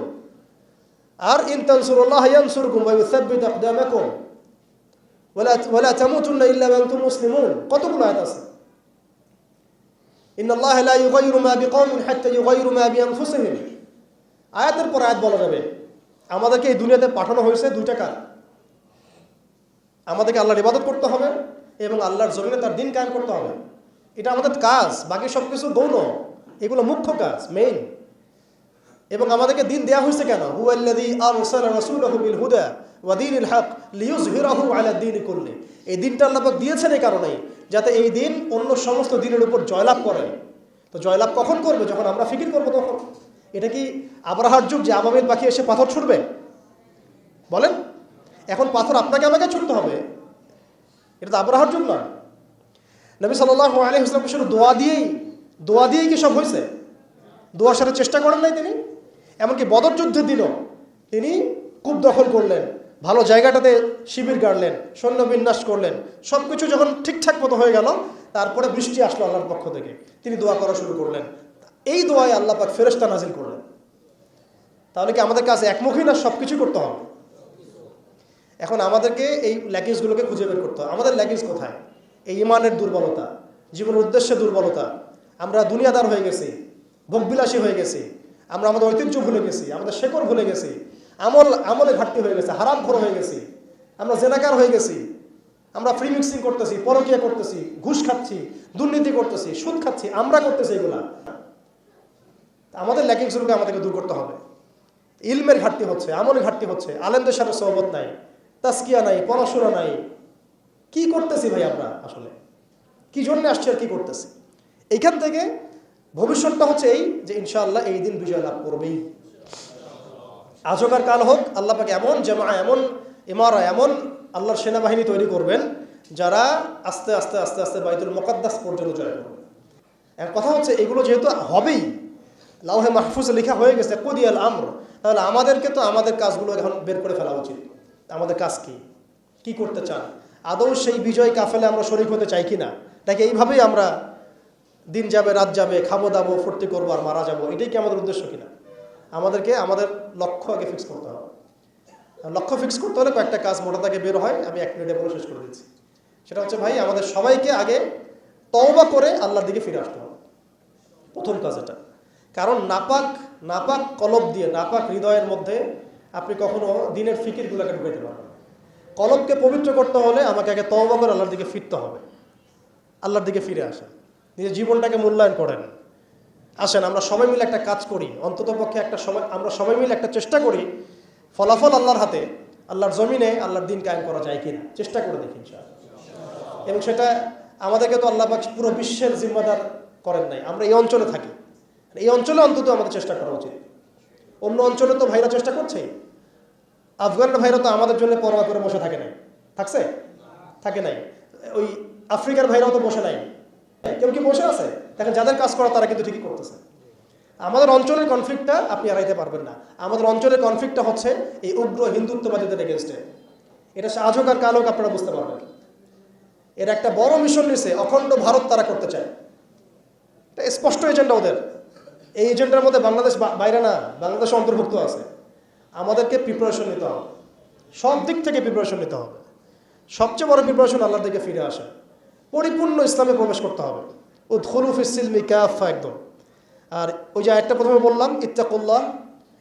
আর ইন তানসুরুল্লাহ ইয়ানসুরকুম ওয়া ইউসাব্বিত আকদামাকুম ওয়ালা তামুতুন্না ইল্লা ওয়া আনতুম মুসলিমুন। কতগুলো আয়াত আছে। ইন্নাল্লাহা লা ইউগাইয়িরু মা বিকওমিন হাত্তা ইউগাইয়িরু মা বিআনফুসিহিম। আয়াতের পর আয়াত বলা যাবে আমাদেরকে এই দুনিয়াতে পাঠানো হয়েছে দুইটা কাজ। আমাদেরকে আল্লাহর ইবাদত করতে হবে এবং আল্লাহর জমিনে তার দিন কায়েম করতে হবে। এটা আমাদের কাজ, বাকি সব কিছু গৌণ, এগুলো মুখ্য কাজ, মেইন। এবং আমাদেরকে দিন দেয়া হয়েছে কেন? হুয়াল্লাযী আরসালা রাসূলাহু বিল হুদা ওয়া দীনিল হক লিইয়ুযহিরাহু আলা দীনি কুল্লি। এই দিনটা আল্লাহ পাক দিয়েছেন এই কারণেই, যাতে এই দিন অন্য সমস্ত দিনের উপর জয়লাভ করে। তো জয়লাভ কখন করবে? যখন আমরা ফিকির করবো তখন। এটা কি আবরাহার যুগ যে আবাবিল পাখি এসে পাথর ছুড়বে? বলেন, এখন পাথর আপনাকে আমাকে ছুটতে হবে? এটা তো আবরাহার যুগ নয়। নবী সাল্লাল্লাহু আলাইহি ওয়াসাল্লাম শুধু দোয়া দিয়েই কি সব হয়েছে? দোয়ার সাথে চেষ্টা করেন নাই তিনি? এমনকি বদর যুদ্ধের দিনও তিনি কূপ দখল করলেন, ভালো জায়গাটাতে শিবির গাড়লেন, সৈন্য বিন্যাস করলেন। সব কিছু যখন ঠিকঠাক মতো হয়ে গেল, তারপরে বৃষ্টি আসলো আল্লাহর পক্ষ থেকে, তিনি দোয়া করা শুরু করলেন। এই দোয়ায় আল্লাহ পাক ফেরেশতা নাজিল করলেন। তাহলে কি আমাদের কাছে একমুখী না সব কিছু করতে হবে? এখন আমাদেরকে এই ল্যাকিংসগুলোকে খুঁজে বের করতে হবে। আমাদের ল্যাকিংস কোথায়? এই ইমানের দুর্বলতা, জীবনের উদ্দেশ্যে দুর্বলতা। আমরা দুনিয়াদার হয়ে গেছি, ভোগবিলাসী হয়ে গেছি, আমরা আমাদের ঐতিহ্য ভুলে গেছি, আমাদের শেকড় ভুলে গেছি, আমলে ঘাটতি হয়ে গেছে, হারামখোর হয়ে গেছি, আমরা জেনাকার হয়ে গেছি, আমরা ফ্রি মিক্সিং করতেছি, পরকীয়া করতেছি, ঘুষ খাচ্ছি, দুর্নীতি করতেছি, সুদ খাচ্ছি, আমরা করতেছি এগুলা। আমাদের ল্যাকিংসগুলোকে আমাদেরকে দূর করতে হবে। ইলমের ঘাটতি হচ্ছে, আমলের ঘাটতি হচ্ছে, আলেমদের সাথে সোহবত নাই, তাসকিয়া নাই, পড়াশোনা নাই। কি করতেছি ভাই আমরা? আসলে কি জন্য আসছি আর কি করতেছি? এইখান থেকে ভবিষ্যৎটা হচ্ছে এই যে ইনশাআল্লাহ এই দিন বিজয় লাভ করবেই। আজকার কাল হোক, আল্লাহ পাক এমন জামা, এমন ইমারা, এমন আল্লাহর সেনাবাহিনী তৈরি করবেন যারা আস্তে আস্তে আস্তে আস্তে বাইতুল মুকাদ্দাস পর্যন্ত জয় করবে। এখন কথা হচ্ছে এগুলো যেহেতু হবেই, লাউহে মাহফুজে লেখা হয়ে গেছে কুদিয়াল আমর, তাহলে আমাদেরকে তো আমাদের কাজগুলো এখন বের করে ফেলা উচিত। আমাদের কাজ কি করতে চান? আদৌ সেই বিজয় কাফেলে আমরা শরীক হতে চাই কি না? নাকি এইভাবেই আমরা দিন যাবে রাত যাবে, খাবো দাবো, ফুর্তি করবো আর মারা যাবো, এটাই কি আমাদের উদ্দেশ্য কিনা? আমাদেরকে আমাদের লক্ষ্য আগে ফিক্স করতে হবে। লক্ষ্য ফিক্স করতে হলে কয়েকটা কাজ মোটা থেকে বের হয়, আমি 1 মিনিটে বলে শেষ করে দিচ্ছি। সেটা হচ্ছে ভাই আমাদের সবাইকে আগে তওবা করে আল্লাহর দিকে ফিরে আসতে হবে, প্রথম কাজ এটা। কারণ নাপাক নাপাক কলব দিয়ে, নাপাক হৃদয়ের মধ্যে আপনি কখনো দিনের ফিকিরগুলোকে ঢুকাইতে পারবেন না। কলবকে পবিত্র করতে হলে আমাকে আগে তওবা করে আল্লাহর দিকে ফিরতে হবে, আল্লাহর দিকে ফিরে আসেন, নিজের জীবনটাকে মূল্যায়ন করেন। আসেন আমরা সবাই মিলে একটা কাজ করি, অন্তত পক্ষে একটা সময় আমরা সবাই মিলে একটা চেষ্টা করি, ফলাফল আল্লাহর হাতে, আল্লাহর জমিনে আল্লাহর দিন কায়েম করা যায় কিনা চেষ্টা করে দেখি ইনশাআল্লাহ। এবং সেটা আমাদেরকে তো আল্লাহ পাক পুরো বিশ্বের জিম্মাদার করেন নাই, আমরা এই অঞ্চলে থাকি, এই অঞ্চলে অন্তত আমাদের চেষ্টা করা উচিত। অন্য অঞ্চলে তো ভাইরা চেষ্টা করছে, আফগান ভাইরা তো আমাদের জন্য পরোয়া করে বসে থাকে নাই, থাকছে থাকে নাই, ওই আফ্রিকার ভাইরাও তো বসে নাই, কেউ কি বসে আছে? দেখেন যাদের কাজ করা তারা কিন্তু ঠিকই করতেছে। আমাদের অঞ্চলের কনফ্লিক্টটা আপনি এড়াইতে পারবেন না। আমাদের অঞ্চলের কনফ্লিক্টটা হচ্ছে এই উগ্র হিন্দুত্ববাদীদের এগেনস্টে। এটা আজ হোক আর কাল হোক আপনারা বুঝতে পারবেন। এর একটা বড় মিশন নিছে, অখণ্ড ভারত তারা করতে চায়, এটা স্পষ্ট এজেন্ডা ওদের। এই এজেন্ডার মধ্যে বাংলাদেশ বাইরে না, বাংলাদেশ অন্তর্ভুক্ত আছে। আমাদেরকে প্রিপারেশন নিতে হবে, সব দিক থেকে প্রিপারেশন নিতে হবে। সবচেয়ে বড় প্রিপারেশন আল্লাহর দিকে ফিরে আসা, পরিপূর্ণ ইসলামে প্রবেশ করতে হবে। উদখুলু ফিস-সিলমি কাফা, একদম। আর ওই যে আয়াতটা প্রথমে বললাম, ইত্তাকুল্লাহ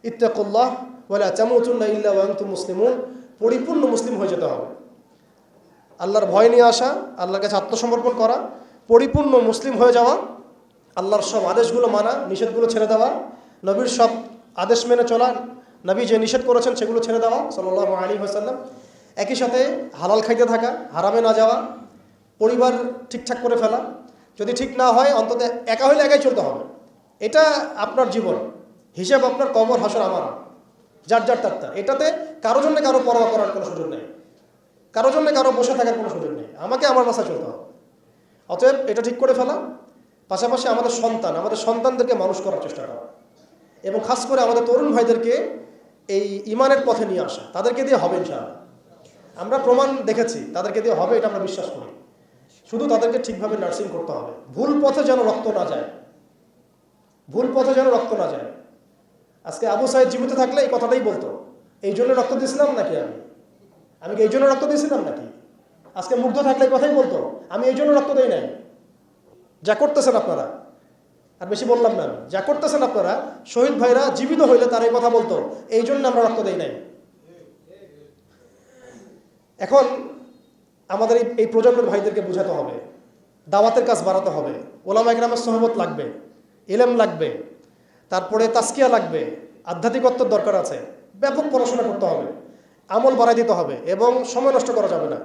ইত্তাকুল্লাহ ওয়ালা তামুতুন্না ইল্লা ওয়া আনতুম মুসলিমুন, পরিপূর্ণ মুসলিম হয়ে যেতে হবে। আল্লাহর ভয় নিয়ে আসা, আল্লাহর কাছে আত্মসমর্পণ করা, পরিপূর্ণ মুসলিম হয়ে যাওয়া, আল্লাহর সব আদেশগুলো মানা, নিষেধগুলো ছেড়ে দেওয়া, নবীর সব আদেশ মেনে চলা, নবী যে নিষেধ করেছেন সেগুলো ছেড়ে দেওয়া সাল্লাল্লাহু আলাইহি ওয়াসাল্লাম। একই সাথে হালাল খাইতে থাকা, হারামে না যাওয়া, পরিবার ঠিকঠাক করে ফেলা, যদি ঠিক না হয় অন্তত একা হইলে একাই চলতে হবে। এটা আপনার জীবন, হিসাব আপনার, কবর হাসর আমার, যার যার তার। এটাতে কারো জন্য কারো পরোয়া করার কোনো সুযোগ নেই, কারো জন্য কারো বসে থাকার কোনো সুযোগ নেই, আমাকে আমার রাস্তায় চলতে হবে। অতএব এটা ঠিক করে ফেলা, পাশাপাশি আমাদের সন্তানদেরকে মানুষ করার চেষ্টা করা, এবং খাস করে আমাদের তরুণ ভাইদেরকে এই ইমানের পথে নিয়ে আসা। তাদেরকে দিয়ে হবে ইনশাআল্লাহ, আমরা প্রমাণ দেখেছি তাদেরকে দিয়ে হবে, এটা আমরা বিশ্বাস করি। শুধু তাদেরকে ঠিকভাবে নার্সিং করতে হবে, ভুল পথে যেন রক্ত না যায়, ভুল পথে যেন রক্ত না যায়। আজকে আবু সাইদ জীবিত থাকলে এই কথাটাই বলতো, এই জন্য রক্ত দিয়েছিলাম নাকি, আমি কি এই জন্য রক্ত দিয়েছিলাম নাকি? আজকে মুগ্ধ থাকলে এই কথাই বলতো, আমি এই জন্য রক্ত দেই নাই। যা করতেছেন আপনারা, আর বেশি বললাম না, যা করতেছেন আপনারা, শহীদ ভাইরা জীবিত হইলে তারা এই কথা বলতো, এই জন্য আমরা রক্ত দেই নাই। এখন আমাদের এই প্রজন্মের ভাইদেরকে বোঝাতে হবে, দাওয়াতের কাজ বাড়াতে হবে, ওলামা ইকরামের সহবত লাগবে, ইলম লাগবে, তারপরে তাসকিয়া লাগবে, আধ্যাত্মিকত্বর দরকার আছে, ব্যাপক পড়াশোনা করতে হবে, আমল বাড়াই দিতে হবে, এবং সময় নষ্ট করা যাবে না।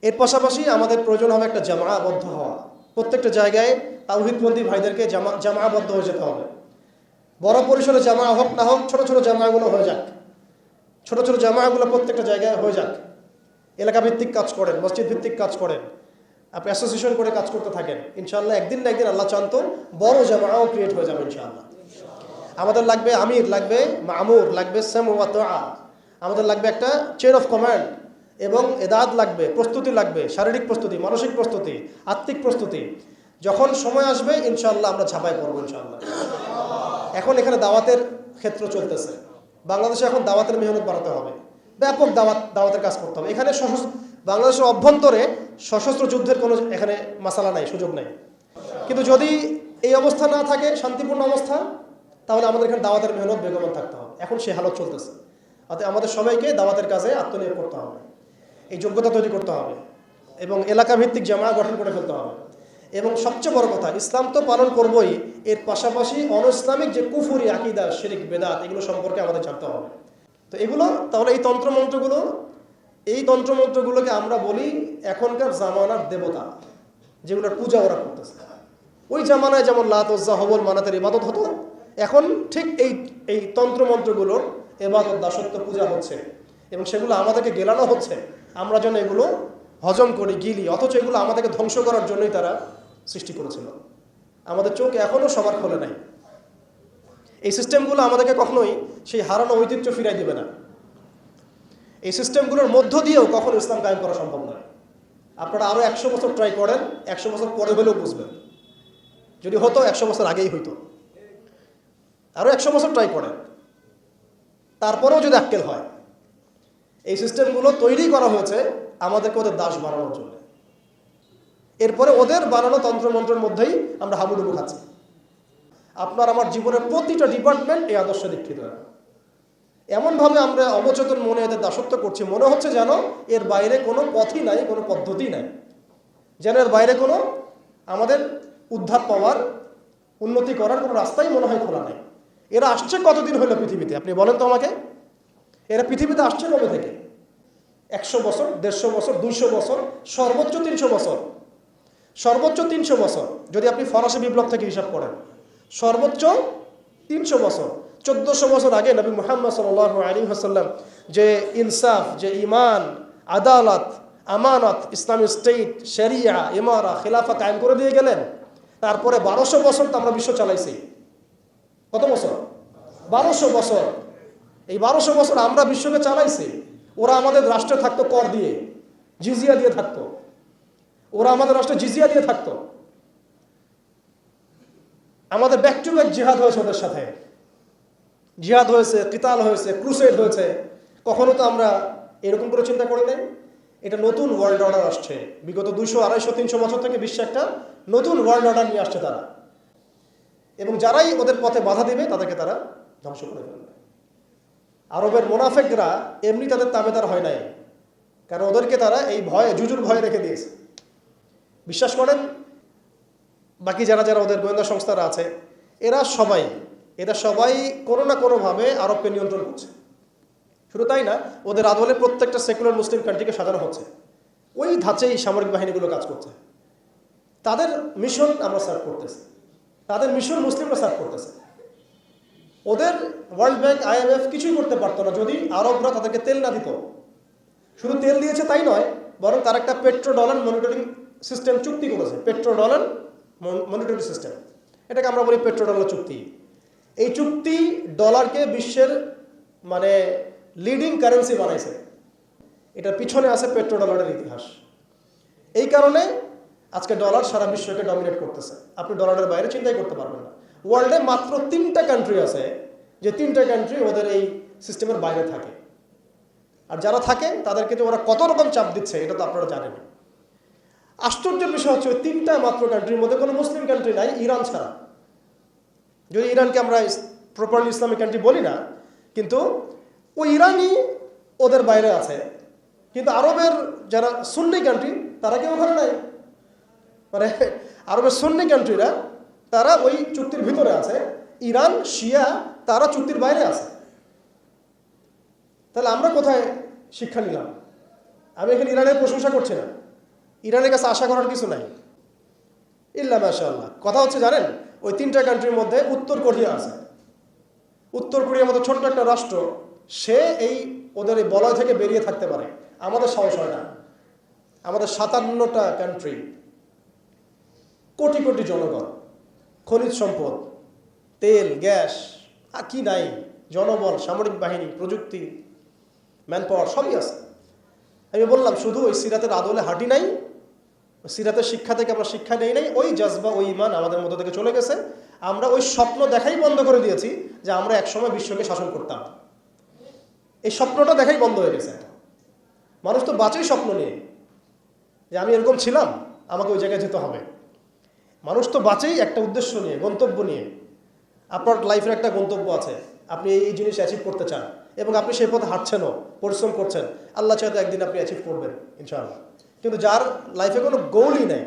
এর পাশাপাশি আমাদের প্রয়োজন হবে একটা জামাআবদ্ধ হওয়া, প্রত্যেকটা জায়গায় তাওহীদপন্থী ভাইদেরকে জামাআবদ্ধ হয়ে যেতে হবে। বড় পরিসরে জামা হোক না হোক, ছোট ছোট জামাগুলো হয়ে যাক, ছোট ছোট জামাগুলো প্রত্যেকটা জায়গায় হয়ে যাক। এলাকা ভিত্তিক কাজ করেন, মসজিদ ভিত্তিক কাজ করেন, আপনি অ্যাসোসিয়েশন করে কাজ করতে থাকেন, ইনশাআল্লাহ একদিন না একদিন আল্লাহ চান তো বড় জামাও ক্রিয়েট হয়ে যাবে ইনশাআল্লাহ। আমাদের লাগবে আমির, লাগবে মামুর, লাগবে সাম ওয়া তাআ, আমাদের লাগবে একটা চেইন অফ কমান্ড, এবং এদাদ লাগবে, প্রস্তুতি লাগবে, শারীরিক প্রস্তুতি, মানসিক প্রস্তুতি, আত্মিক প্রস্তুতি। যখন সময় আসবে ইনশাআল্লাহ আমরা ঝাঁপাই পড়বো ইনশাআল্লাহ। এখন এখানে দাওয়াতের ক্ষেত্র চলতেছে, বাংলাদেশে এখন দাওয়াতের মেহনত বাড়াতে হবে, ব্যাপক দাওয়াতের কাজ করতে হবে। এখানে বাংলাদেশের অভ্যন্তরে সশস্ত্র যুদ্ধের কোনো এখানে মাসালা নাই, সুযোগ নাই। কিন্তু যদি এই অবস্থা না থাকে, শান্তিপূর্ণ অবস্থা, তাহলে আমাদের এখানে দাওয়াতের মেহনত বেগমান থাকতে হবে। এখন সে হালত চলতেছে, অতএব আমাদের সবাইকে দাওয়াতের কাজে আত্মনিয়োগ করতে হবে, এই যোগ্যতা তৈরি করতে হবে, এবং এলাকা ভিত্তিক জামা গঠন করে ফেলতে হবে। এবং সবচেয়ে বড় কথা, ইসলাম তো পালন করবই, এর পাশাপাশি অন ইসলামিক যে কুফরি, আকিদা, শিরিক, বেদাত, এগুলো সম্পর্কে আমাদের জানতে হবে। তো এগুলো তাহলে এই তন্ত্রমন্ত্রগুলোকে আমরা বলি এখনকার জামানার দেবতা, যেগুলোর পূজা ওরা করতেছে। ওই জামানায় যেমন লাত, উজ্জা, হবল, মানাতের ইবাদত হতো, এখন ঠিক এই তন্ত্রমন্ত্রগুলোর ইবাদত, দাসত্ব, পূজা হচ্ছে, এবং সেগুলো আমাদেরকে গেলানো হচ্ছে, আমরা যেন এগুলো হজম করি, গিলি। অথচ এগুলো আমাদেরকে ধ্বংস করার জন্যই তারা সৃষ্টি করেছিল। আমাদের চোখ এখনও সবার খোলে নাই। এই সিস্টেমগুলো আমাদেরকে কখনোই সেই হারানো ঐতিহ্য ফিরাই দিবে না। এই সিস্টেমগুলোর মধ্য দিয়েও কখনো ইসলাম কায়েম করা সম্ভব নয়। আপনারা আরও 100 বছর ট্রাই করেন, 100 বছর পরে হলেও বুঝবেন। যদি হতো 100 বছর আগেই হইতো। আরও 100 বছর ট্রাই করেন, তারপরেও যদি আক্কেল হয়। এই সিস্টেমগুলো তৈরি করা হয়েছে আমাদেরকে ওদের দাস বানানোর জন্য। এরপরে ওদের বানানো তন্ত্রমন্ত্রের মধ্যেই আমরা হাবুডুবু খাচ্ছি। আপনার আমার জীবনের প্রতিটা ডিপার্টমেন্ট এই আদর্শে দীক্ষিত। এমনভাবে আমরা অবচেতন মনে এদের দাসত্ব করছি, মনে হচ্ছে যেন এর বাইরে কোনো পথই নাই, কোনো পদ্ধতি নাই, যেন এর বাইরে কোনো আমাদের উদ্ধার পাওয়ার, উন্নতি করার কোনো রাস্তাই মনে হয় খোলা নাই। এরা আসছে কতদিন হলো পৃথিবীতে? আপনি বলেন তো আমাকে, এরা পৃথিবীতে আসছে কবে থেকে? 100 বছর, 150 বছর, 200 বছর, সর্বোচ্চ 300 বছর। সর্বোচ্চ 300 বছর যদি আপনি ফরাসি বিপ্লব থেকে হিসাব করেন, সর্বোচ্চ 300 বছর। 1400 বছর আগে নবী মুহাম্মদ সাল্লাল্লাহু আলাইহি ওয়াসাল্লাম যে ইনসাফ, যে ঈমান, আদালত, আমানত, ইসলামিক স্টেট, শরিয়া, ইমারা, খিলাফা কায়েম করে দিয়ে গেলেন। তারপরে 1200 বছর তো আমরা বিশ্ব চালাইছি। কত বছর? 1200 বছর। এই 1200 বছর আমরা বিশ্বকে চালাইছি। ওরা আমাদের রাষ্ট্রে থাকতো কর দিয়ে, জিজিয়া দিয়ে থাকতো। ওরা আমাদের রাষ্ট্রে জিজিয়া দিয়ে থাকতো। আমাদের ব্যাক টু ব্যাক জিহাদ হয়েছে ওদের সাথে, জিহাদ হয়েছে, কিতাল হয়েছে, ক্রুসেড হয়েছে। কখনো তো আমরা এরকম করে চিন্তা করি নাই। এটা নতুন ওয়ার্ল্ড অর্ডার আসছে। বিগত 200, 250, 300 বছর থেকে বিশ্বে একটা নতুন ওয়ার্ল্ড অর্ডার নিয়ে আসছে তারা। এবং যারাই ওদের পথে বাধা দিবে তাদেরকে তারা ধ্বংস করে ফেলবে। আরবের মোনাফেকরা এমনি তাদের তাবেদার হয় নাই, কারণ ওদেরকে তারা এই ভয়ে, জুজুর ভয়ে রেখে দিয়েছে। বিশ্বাস করেন, বাকি যারা যারা ওদের গোয়েন্দা সংস্থারা আছে, এরা সবাই কোনো না কোনোভাবে আরবকে নিয়ন্ত্রণ করছে। শুধু তাই না, ওদের আদলে প্রত্যেকটা সেকুলার মুসলিম কান্ট্রিকে সাজানো হচ্ছে। ওই ধাঁচেই সামরিক বাহিনীগুলো কাজ করছে। তাদের মিশন আমরা সার্ভ করতেছি, তাদের মিশন মুসলিমরা সার্ভ করতেছে। ওদের ওয়ার্ল্ড ব্যাংক, IMF কিছুই করতে পারতো না যদি আরবরা তাদেরকে তেল না দিত। শুধু তেল দিয়েছে তাই নয়, বরং তার একটা পেট্রো ডলার মনিটরিং সিস্টেম চুক্তি করেছে। পেট্রো ডলার মনিটরিং সিস্টেম, এটাকে আমরা বলি পেট্রো ডলার চুক্তি। এই চুক্তি ডলারকে বিশ্বের মানে লিডিং কারেন্সি বানাইছে। এটার পিছনে আছে পেট্রো ডলারের ইতিহাস। এই কারণে আজকে ডলার সারা বিশ্বকে ডমিনেট করতেছে। আপনি ডলারের বাইরে চিন্তাই করতে পারবেন না। ওয়ার্ল্ডে মাত্র 3টা কান্ট্রি আছে যে 3টা কান্ট্রি ওদের এই সিস্টেমের বাইরে থাকে। আর যারা থাকে তাদেরকে যে ওরা কত রকম চাপ দিচ্ছে এটা তো আপনারা জানেন। আশ্চর্যের বিষয় হচ্ছে ওই 3টা মাত্র কান্ট্রির মধ্যে কোনো মুসলিম কান্ট্রি নাই, ইরান ছাড়া। যদি ইরানকে আমরা প্রপারলি ইসলামিক কান্ট্রি বলি না, কিন্তু ওই ইরানই ওদের বাইরে আছে। কিন্তু আরবের যারা সুন্নি কান্ট্রি তারা কেউ ওখানে নাই। মানে আরবের সুন্নি কান্ট্রিরা তারা ওই চুক্তির ভিতরে আছে। ইরান, শিয়া তারা চুক্তির বাইরে আছে। তাহলে আমরা কোথায় শিক্ষা নিলাম? আমি এখানে ইরানের প্রশংসা করছি না, ইরানের কাছে আশা করার কিছু নাই, ইল্লা মাশাআল্লাহ। কথা হচ্ছে জানেন, ওই 3টা কান্ট্রির মধ্যে উত্তর কোরিয়া আছে। উত্তর কোরিয়ার মতো ছোট্ট একটা রাষ্ট্র, সে এই ওদের এই বলয় থেকে বেরিয়ে থাকতে পারে। আমাদের সাহস হয় না। আমাদের 57টা কান্ট্রি, কোটি কোটি জনগণ, খনিজ সম্পদ, তেল, গ্যাস, আর কি নাই, জনবল, সামরিক বাহিনী, প্রযুক্তি, ম্যান পাওয়ার সবই আছে। আমি বললাম শুধু ওই সিরাতের আদলে হাঁটি নাই, সিরাতের শিক্ষা থেকে আমরা শিক্ষা নেই নাই। ওই জজবা, ওই ইমান আমাদের মধ্যে থেকে চলে গেছে। আমরা ওই স্বপ্ন দেখাই বন্ধ করে দিয়েছি যে আমরা একসময় বিশ্বকে শাসন করতাম। এই স্বপ্নটা দেখাই বন্ধ হয়ে গেছে। মানুষ তো বাঁচেই স্বপ্ন নিয়ে যে আমি এরকম ছিলাম, আমাকে ওই জায়গায় যেতে হবে। মানুষ তো বাঁচেই একটা উদ্দেশ্য নিয়ে, গন্তব্য নিয়ে। আপনার লাইফের একটা গন্তব্য আছে, আপনি এই জিনিস অ্যাচিভ করতে চান এবং আপনি সেই পথে হাঁটছেনও, পরিশ্রম করছেন। আল্লাহ চাইতে একদিন আপনি অ্যাচিভ করবেন ইনশাআল্লাহ। কিন্তু যার লাইফে কোনো গোলই নেই,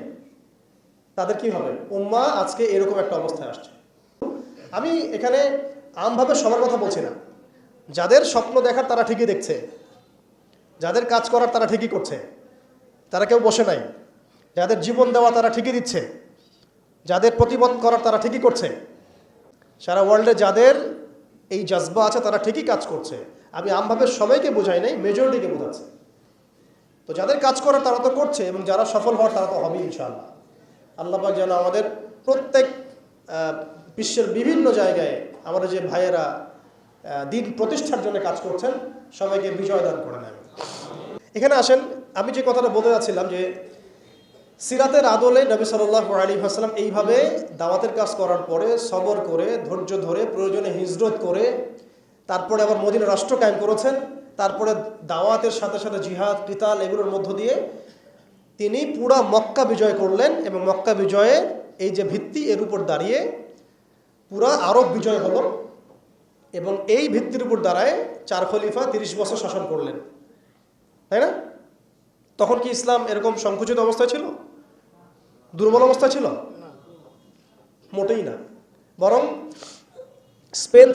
তাদের কি হবে? উম্মাহ আজকে এরকম একটা অবস্থায় আসছে। আমি এখানে আমভাবে সবার কথা বলছি না। যাদের স্বপ্ন দেখার তারা ঠিকই দেখছে, যাদের কাজ করার তারা ঠিকই করছে, তারা কেউ বসে নাই। যাদের জীবন দেওয়া তারা ঠিকই দিচ্ছে, যাদের প্রতিবাদ করার তারা ঠিকই করছে। সারা ওয়ার্ল্ডে যাদের এই জজবা আছে তারা ঠিকই কাজ করছে। আমি আমভাবে সবাইকে বোঝাই নাই, মেজরিটিকে বোঝাচ্ছি। তো যাদের কাজ করার তারা তো করছে, এবং যারা সফল হওয়ার তারা তো হবেই ইনশাআল্লাহ। আল্লাহ পাক যেন আমাদের প্রত্যেক বিশ্বের বিভিন্ন জায়গায় আমাদের যে ভাইয়েরা দিন প্রতিষ্ঠার জন্য কাজ করছেন, সবাইকে বিজয় দান করে নেন। এখানে আসেন, আমি যে কথাটা বলতে যাচ্ছিলাম যে সিরাতের আদলে নবী সাল্লাল্লাহু আলাইহি ওয়াসাল্লাম এইভাবে দাওয়াতের কাজ করার পরে সবর করে, ধৈর্য ধরে, প্রয়োজনে হিজরত করে, তারপরে আবার মদিনা রাষ্ট্র কায়েম করেছেন। তারপরে দাওয়াতের সাথে সাথে জিহাদ কিতাল এগুলোর মধ্য দিয়ে তিনি পুরা মক্কা বিজয় করলেন এবং মক্কা বিজয়ের এই যে ভিত্তি এর উপর দাঁড়িয়ে পুরা আরব বিজয় হলো এবং এই ভিত্তির উপর দাঁড়ায় 4 খলিফা 30 বছর শাসন করলেন, তাই না? তখন কি ইসলাম এরকম সংকুচিত অবস্থায় ছিল, দুর্বল অবস্থায় ছিল? মোটেই না। বরং স্পেন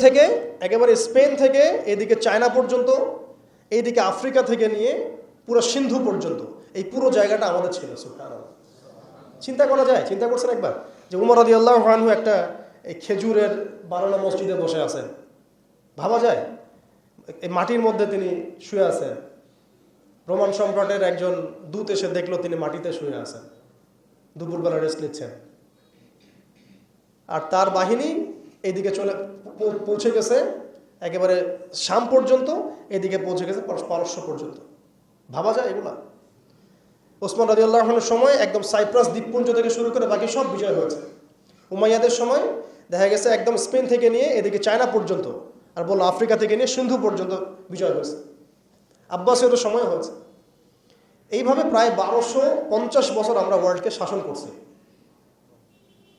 থেকে এদিকে চায়না পর্যন্ত, এইদিকে আফ্রিকা থেকে নিয়ে পুরো সিন্ধু পর্যন্ত এই পুরো জায়গাটা আমাদের ছিল। সুবহানাল্লাহ। চিন্তা করা যায়? চিন্তা করছেন একবার যে উমর রাদিয়াল্লাহু আনহু একটা এই খেজুরের বানানো মসজিদে বসে আছেন? ভাবা যায়? এই মাটির মধ্যে তিনি শুয়ে আছেন। রোমান সম্রাটের একজন দূত এসে দেখলো তিনি মাটিতে শুয়ে আছেন, দুপুরবেলা রেস্ট নিচ্ছেন। আর তার বাহিনী এইদিকে পৌঁছে গেছে একেবারে শাম পর্যন্ত, এদিকে পৌঁছে গেছে পারস্য পর্যন্ত। ভাবা যায় এগুলা? ওসমান রাদিয়াল্লাহু আনহুর সময় একদম সাইপ্রাস দ্বীপপুঞ্জ থেকে শুরু করে বাকি সব বিজয় হয়েছে। উমাইয়াদের সময় দেখা গেছে একদম স্পেন থেকে নিয়ে এদিকে চায়না পর্যন্ত, আর বললো আফ্রিকা থেকে নিয়ে সিন্ধু পর্যন্ত বিজয় হয়েছে। আব্বাসীয়দের সময় হয়েছে। এইভাবে প্রায় 1250 বছর আমরা ওয়ার্ল্ডকে শাসন করছি।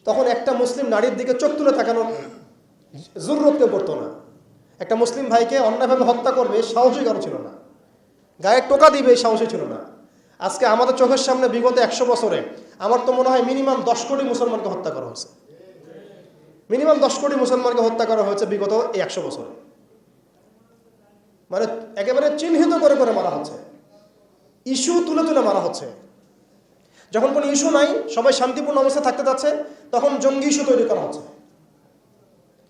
তখন একটা মুসলিম নারীর দিকে চোখ তুলে তাকানোর জরুরত কেউ করতো না। একটা মুসলিম ভাইকে অন্যায়ভাবে হত্যা করবে সাহসী কারো ছিল না, গায়ে টোকা দিবে এই সাহসী ছিল না। আজকে আমাদের চোখের সামনে বিগত 100 বছরে আমার তো মনে হয় মিনিমাম 10 কোটি মুসলমানকে হত্যা করা হয়েছে। মিনিমাম 10 কোটি মুসলমানকে হত্যা করা হয়েছে বিগত এই 100 বছরে। মানে একেবারে চিহ্নিত করে করে মারা হচ্ছে, ইস্যু তুলে তুলে মারা হচ্ছে। যখন কোনো ইস্যু নাই, সবাই শান্তিপূর্ণ অবস্থায় থাকতে যাচ্ছে, তখন জঙ্গি ইস্যু তৈরি করা হচ্ছে,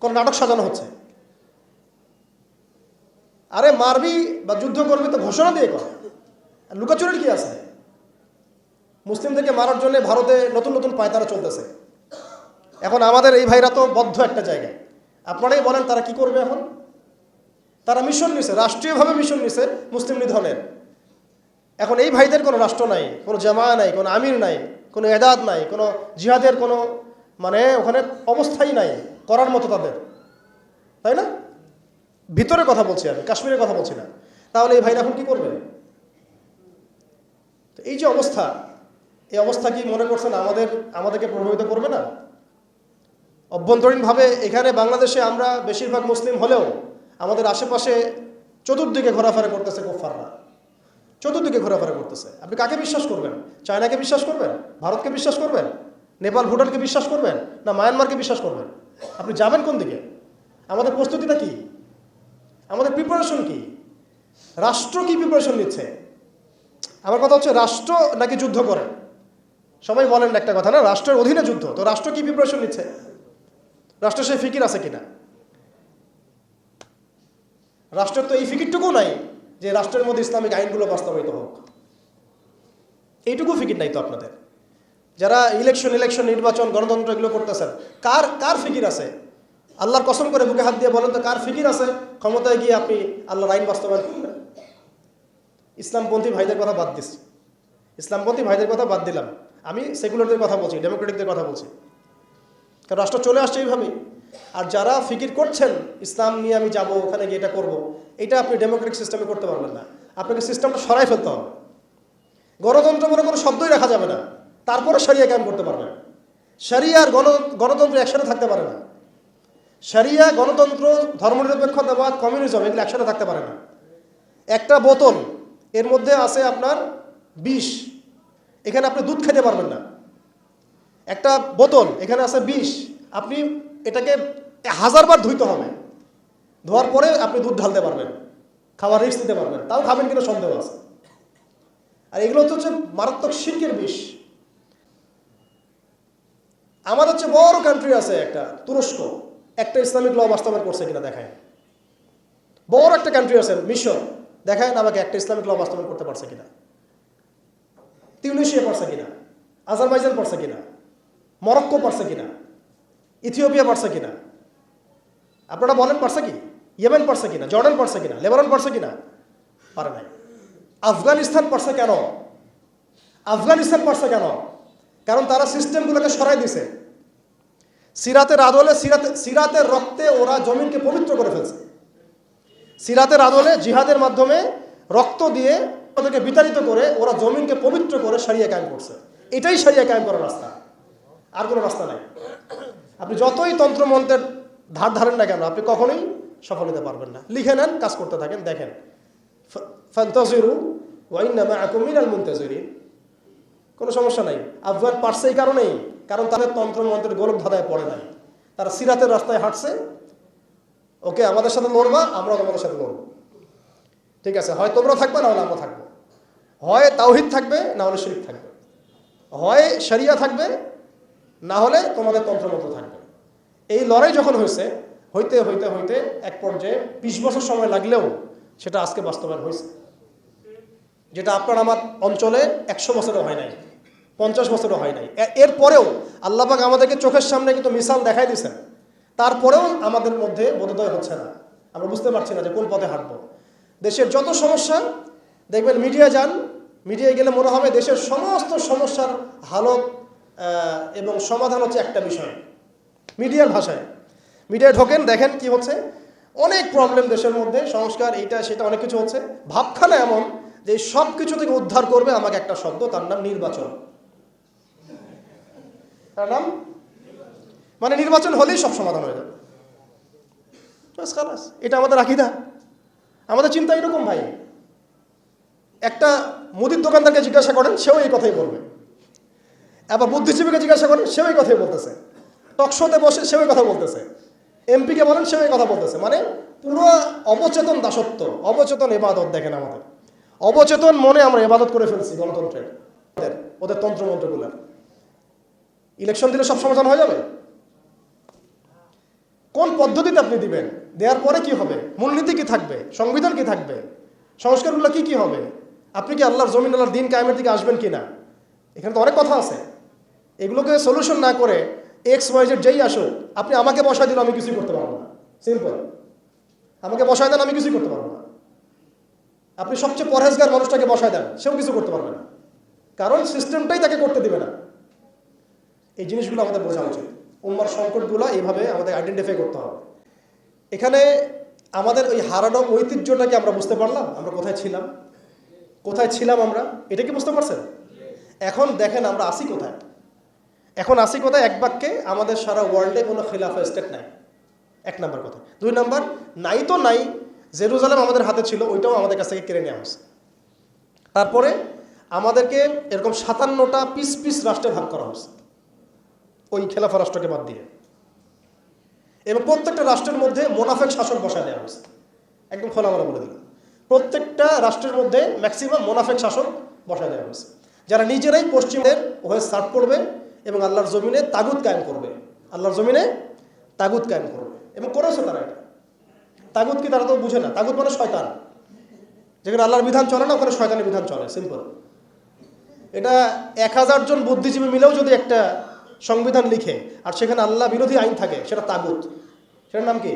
কোন নাটক সাজানো হচ্ছে। আরে মারবি বা যুদ্ধ করবি তো ঘোষণা দিয়ে কর, লুকাচুরির কি আছে? মুসলিমদেরকে মারার জন্য ভারতে নতুন নতুন পায়তারা চলতেছে। এখন আমাদের এই ভাইরা তো বদ্ধ একটা জায়গায়। আপনারাই বলেন তারা কি করবে এখন? তারা মিশন নিছে, রাষ্ট্রীয়ভাবে মিশন নিছে মুসলিম নিধনের। এখন এই ভাইদের কোনো রাষ্ট্র নাই, কোনো জামা নাই, কোনো আমির নাই, কোনো এদাদ নাই, কোনো জিহাদের কোনো মানে ওখানে অবস্থাই নাই করার মতো তাদের, তাই না? ভিতরে কথা বলছি আমি, কাশ্মীরের কথা বলছি না। তাহলে এই ভাইরা এখন কি করবে? তো এই যে অবস্থা, এই অবস্থা কি মনে করছেন আমাদেরকে প্রভাবিত করবে না? অভ্যন্তরীণভাবে এখানে বাংলাদেশে আমরা বেশিরভাগ মুসলিম হলেও আমাদের আশেপাশে চতুর্দিকে ঘোরাফেরা করতেছে কুফফাররা, চতুর্দিকে ঘোরাফেরা করতেছে। আপনি কাকে বিশ্বাস করবেন? চায়নাকে বিশ্বাস করবেন? ভারতকে বিশ্বাস করবেন? নেপাল ভুটানকে বিশ্বাস করবেন? না মায়ানমারকে বিশ্বাস করবেন? আপনি যাবেন কোন দিকে? আমাদের প্রস্তুতিটা কি? আমাদের প্রিপারেশন কি? রাষ্ট্র কি প্রিপারেশন নিচ্ছে? আমার কথা হচ্ছে রাষ্ট্র নাকি যুদ্ধ করে? সবাই বলেন একটা কথা না, রাষ্ট্রের অধীনে যুদ্ধ। তো রাষ্ট্র কি প্রিপারেশন নিচ্ছে? রাষ্ট্রের সেই ফিকির আছে কিনা? রাষ্ট্রের তো এই ফিকিরটুকু নাই যে রাষ্ট্রের মধ্যে ইসলামিক আইনগুলো বাস্তবায়িত হোক। এইটুকু ফিকির নাই তো আপনাদের। যারা ইলেকশন নির্বাচন গণতন্ত্র এগুলো করতেছেন, কার ফিকির আছে? আল্লাহর কসম করে বুকে হাত দিয়ে বলেন তো কার ফিকির আছে ক্ষমতায় গিয়ে আপনি আল্লাহর আইন বাস্তবায়ন করবেন? ইসলামপন্থী ভাইদের কথা বাদ দিচ্ছি, ইসলামপন্থী ভাইদের কথা বাদ দিলাম, আমি সেকুলারদের কথা বলছি, ডেমোক্রেটিকদের কথা বলছি। কারণ রাষ্ট্র চলে আসছে এইভাবেই। আর যারা ফিকির করছেন ইসলাম নিয়ে আমি যাব, ওখানে গিয়ে এটা করবো, এটা আপনি ডেমোক্রেটিক সিস্টেমে করতে পারবেন না। আপনাকে সিস্টেমটা সরাই ফেলতে হবে। গণতন্ত্র বলে কোনো শব্দই রাখা যাবে না, তারপরে শরিয়া কায়েম করতে পারবেন। শরিয়া আর গণতন্ত্র একসাথে থাকতে পারে না। শরিয়া, গণতন্ত্র, ধর্মনিরপেক্ষতাবাদ, কমিউনিজম এগুলো একসাথে থাকতে পারে না। একটা বোতল, এর মধ্যে আছে আপনার বিষ, এখানে আপনি দুধ খেতে পারবেন না। একটা বোতল, এখানে আছে বিষ, আপনি এটাকে 1000 বার ধুইতে হবে, ধোয়ার পরে আপনি দুধ ঢালতে পারবেন, খাওয়ার রিস্ক দিতে পারবেন, তাও খাবেন কিনা সন্দেহ আছে। আর এগুলো হচ্ছে মারাত্মক শিরকের বিষ। আমাদের হচ্ছে বড় কান্ট্রি আছে একটা তুরস্ক, একটা ইসলামিক ল বাস্তবায়ন করছে কিনা দেখায়। বড় একটা কান্ট্রি আছে মিশর, দেখায় না আমাকে একটা ইসলামিক ল বাস্তবায়ন করতে পারছে কিনা। তিউনিসিয়া পারছে কিনা, আজারবাইজান পারছে কিনা, মরক্কো পারছে কিনা, ইথিওপিয়া পারছে কিনা? আপনারা বলেন পারছে কি? ইয়েমেন পারছে কিনা, জর্ডান পারছে কিনা, লেবানন পারছে কিনা? পারে নাই। আফগানিস্তান পারছে কেন? আফগানিস্তান পারছে কেন? কারণ তারা সিস্টেমগুলোকে সরাই দিছে। সিরাতের আদলে, সিরাতের রক্তে ওরা জমিনকে পবিত্র করে ফেলছে। সিরাতের আদলে জিহাদের মাধ্যমে রক্ত দিয়ে ওদেরকে বিতাড়িত করে ওরা জমিনকে পবিত্র করে শরিয়া কায়েম করছে। এটাই শরিয়া কায়েম করার রাস্তা, আর কোনো রাস্তা নাই। আপনি যতই তন্ত্রমন্ত্রের ধার ধারেন না কেন, আপনি কখনোই সফল হতে পারবেন না। লিখে নেন, কাজ করতে থাকেন, দেখেন ফান্তাজিরু ওয়া ইন্না মাআকুম মিনাল মুনতাজিরিন। কোনো সমস্যা নাই। আফগান পারছে এই কারণেই, কারণ তাদের তন্ত্রমন্ত্রের গোলক ধাঁধায় পড়ে নাই। তারা সিরাতের রাস্তায় হাঁটছে। ওকে, আমাদের সাথে লড়বা, আমরাও তোমাদের সাথে লড়বো। ঠিক আছে, হয় তোমরা থাকবে, না হলে আমরা থাকবো। হয় তাওহীদ থাকবে, না হলে শিরক থাকবে। হয় শরিয়া থাকবে, না হলে তোমাদের তন্ত্রমন্ত্র থাকবে। এই লড়াই যখন হয়েছে, হইতে হইতে হইতে এক পর্যায়ে 20 বছর সময় লাগলেও সেটা আজকে বাস্তবায়ন হয়েছে। যেটা আপনার আমার অঞ্চলে 100 বছরও হয় নাই, 50 বছরও হয় নাই। এরপরেও আল্লাহ পাক আমাদেরকে চোখের সামনে কিন্তু মিসাল দেখাই দিয়েছেন। তারপরেও আমাদের মধ্যে বোধোদয় হচ্ছে না, আমরা বুঝতে পারছি না যে কোন পথে হাঁটবো। দেশের যত সমস্যা দেখবেন, মিডিয়া যান, মিডিয়ায় গেলে মনে হবে দেশের সমস্ত সমস্যার হালত এবং সমাধান হচ্ছে একটা বিষয়, মিডিয়ার ভাষায়। মিডিয়ায় ঢোকেন, দেখেন কি হচ্ছে, অনেক প্রবলেম দেশের মধ্যে, সংস্কার এইটা সেটা অনেক কিছু হচ্ছে। ভাবখানা এমন যে সব কিছু থেকে উদ্ধার করবে আমাকে একটা শব্দ, তার নাম নির্বাচন। তার নাম মানে নির্বাচন হলেই সব সমাধান হয়ে যাবে। এটা আমাদের আকীদা, আমাদের চিন্তা এরকম ভাই। একটা মুদির দোকানদারকে জিজ্ঞাসা করেন, সেও এই কথাই বলবে। আবার বুদ্ধিজীবীকে জিজ্ঞাসা করেন, সেও এই কথাই বলতেছে। টকশোতে বসে সেও এই কথা বলতেছে। এমপিকে বলেন, সেও এই কথা বলতেছে। মানে পুরো অবচেতন দাসত্ব, অবচেতন ইবাদত। দেখেন আমাদের অবচেতন মনে আমরা ইবাদত করে ফেলছি গণতন্ত্রের, ওদের তন্ত্রমন্ত্রগুলোর। ইলেকশন দিলে সব সমাধান হয়ে যাবে? কোন পদ্ধতিতে আপনি দিবেন? দেওয়ার পরে কি হবে? মূলনীতি কি থাকবে? সংবিধান কি থাকবে? সংস্কারগুলো কি কি হবে? আপনি কি আল্লাহর জমিন, আল্লাহর দিন কায়েমের দিকে আসবেন কি না? এখানে তো অনেক কথা আছে। এগুলোকে সলিউশন না করে XYZ যেই আসুক, আপনি আমাকে বসায় দিলে আমি কিছুই করতে পারবো না। সিম্পল, আমাকে বসায় দেন, আমি কিছুই করতে পারবো না। আপনি সবচেয়ে পরহেজগার মানুষটাকে বসায় দেন, সেও কিছু করতে পারবে না, কারণ সিস্টেমটাই তাকে করতে দিবে না। এই জিনিসগুলো আমাদের বোঝা উচিত। উম্মার সংকটগুলো এইভাবে আমাদের আইডেন্টিফাই করতে হবে। এখানে আমাদের ওই হারানো ঐতিহ্যটাকে আমরা বুঝতে পারলাম, আমরা কোথায় ছিলাম, কোথায় ছিলাম আমরা, এটা কি বুঝতে পারছেন? এখন দেখেন আমরা আসি কোথায়। এখন আসি কোথায়? এক বাক্যে, আমাদের সারা ওয়ার্ল্ডে কোনো খিলাফা স্টেট নাই, 1 নাম্বার কথা। 2 নাম্বার, নাই তো নাই, জেরুজালেম আমাদের হাতে ছিল, ওইটাও আমাদের কাছ থেকে কেড়ে নেওয়া হয়েছে। তারপরে আমাদেরকে এরকম 57টা পিস পিস রাষ্ট্রে ভাগ করা হয়েছে, ওই খেলাফা রাষ্ট্রকে বাদ দিয়ে। এবং প্রত্যেকটা রাষ্ট্রের মধ্যে মোনাফেক শাসক বসায় দেওয়া হয়েছে। একদম খোলামেলা বলে দিলাম, প্রত্যেকটা রাষ্ট্রের মধ্যে ম্যাক্সিমাম মোনাফেক শাসক বসায় দেওয়া হয়েছে, যারা নিজেরাই পশ্চিমের হয়ে সার্ভ করবে এবং আল্লাহর জমিনে তাগুত কায়েম করবে। আল্লাহর জমিনে তাগুত কায়েম করবে, এবং করেছে তারা এটা। তাগুত কি তারা তো বুঝে না। তাগুত মানে শয়তান। যেখানে আল্লাহর বিধান চলে না, ওখানে শয়তানের বিধান চলে, সিম্পল। এটা 1000 জন বুদ্ধিজীবী মিলেও যদি একটা সংবিধান লিখে আর সেখানে আল্লাহ বিরোধী আইন থাকে, সেটা তাগুত। সেটার নাম কি?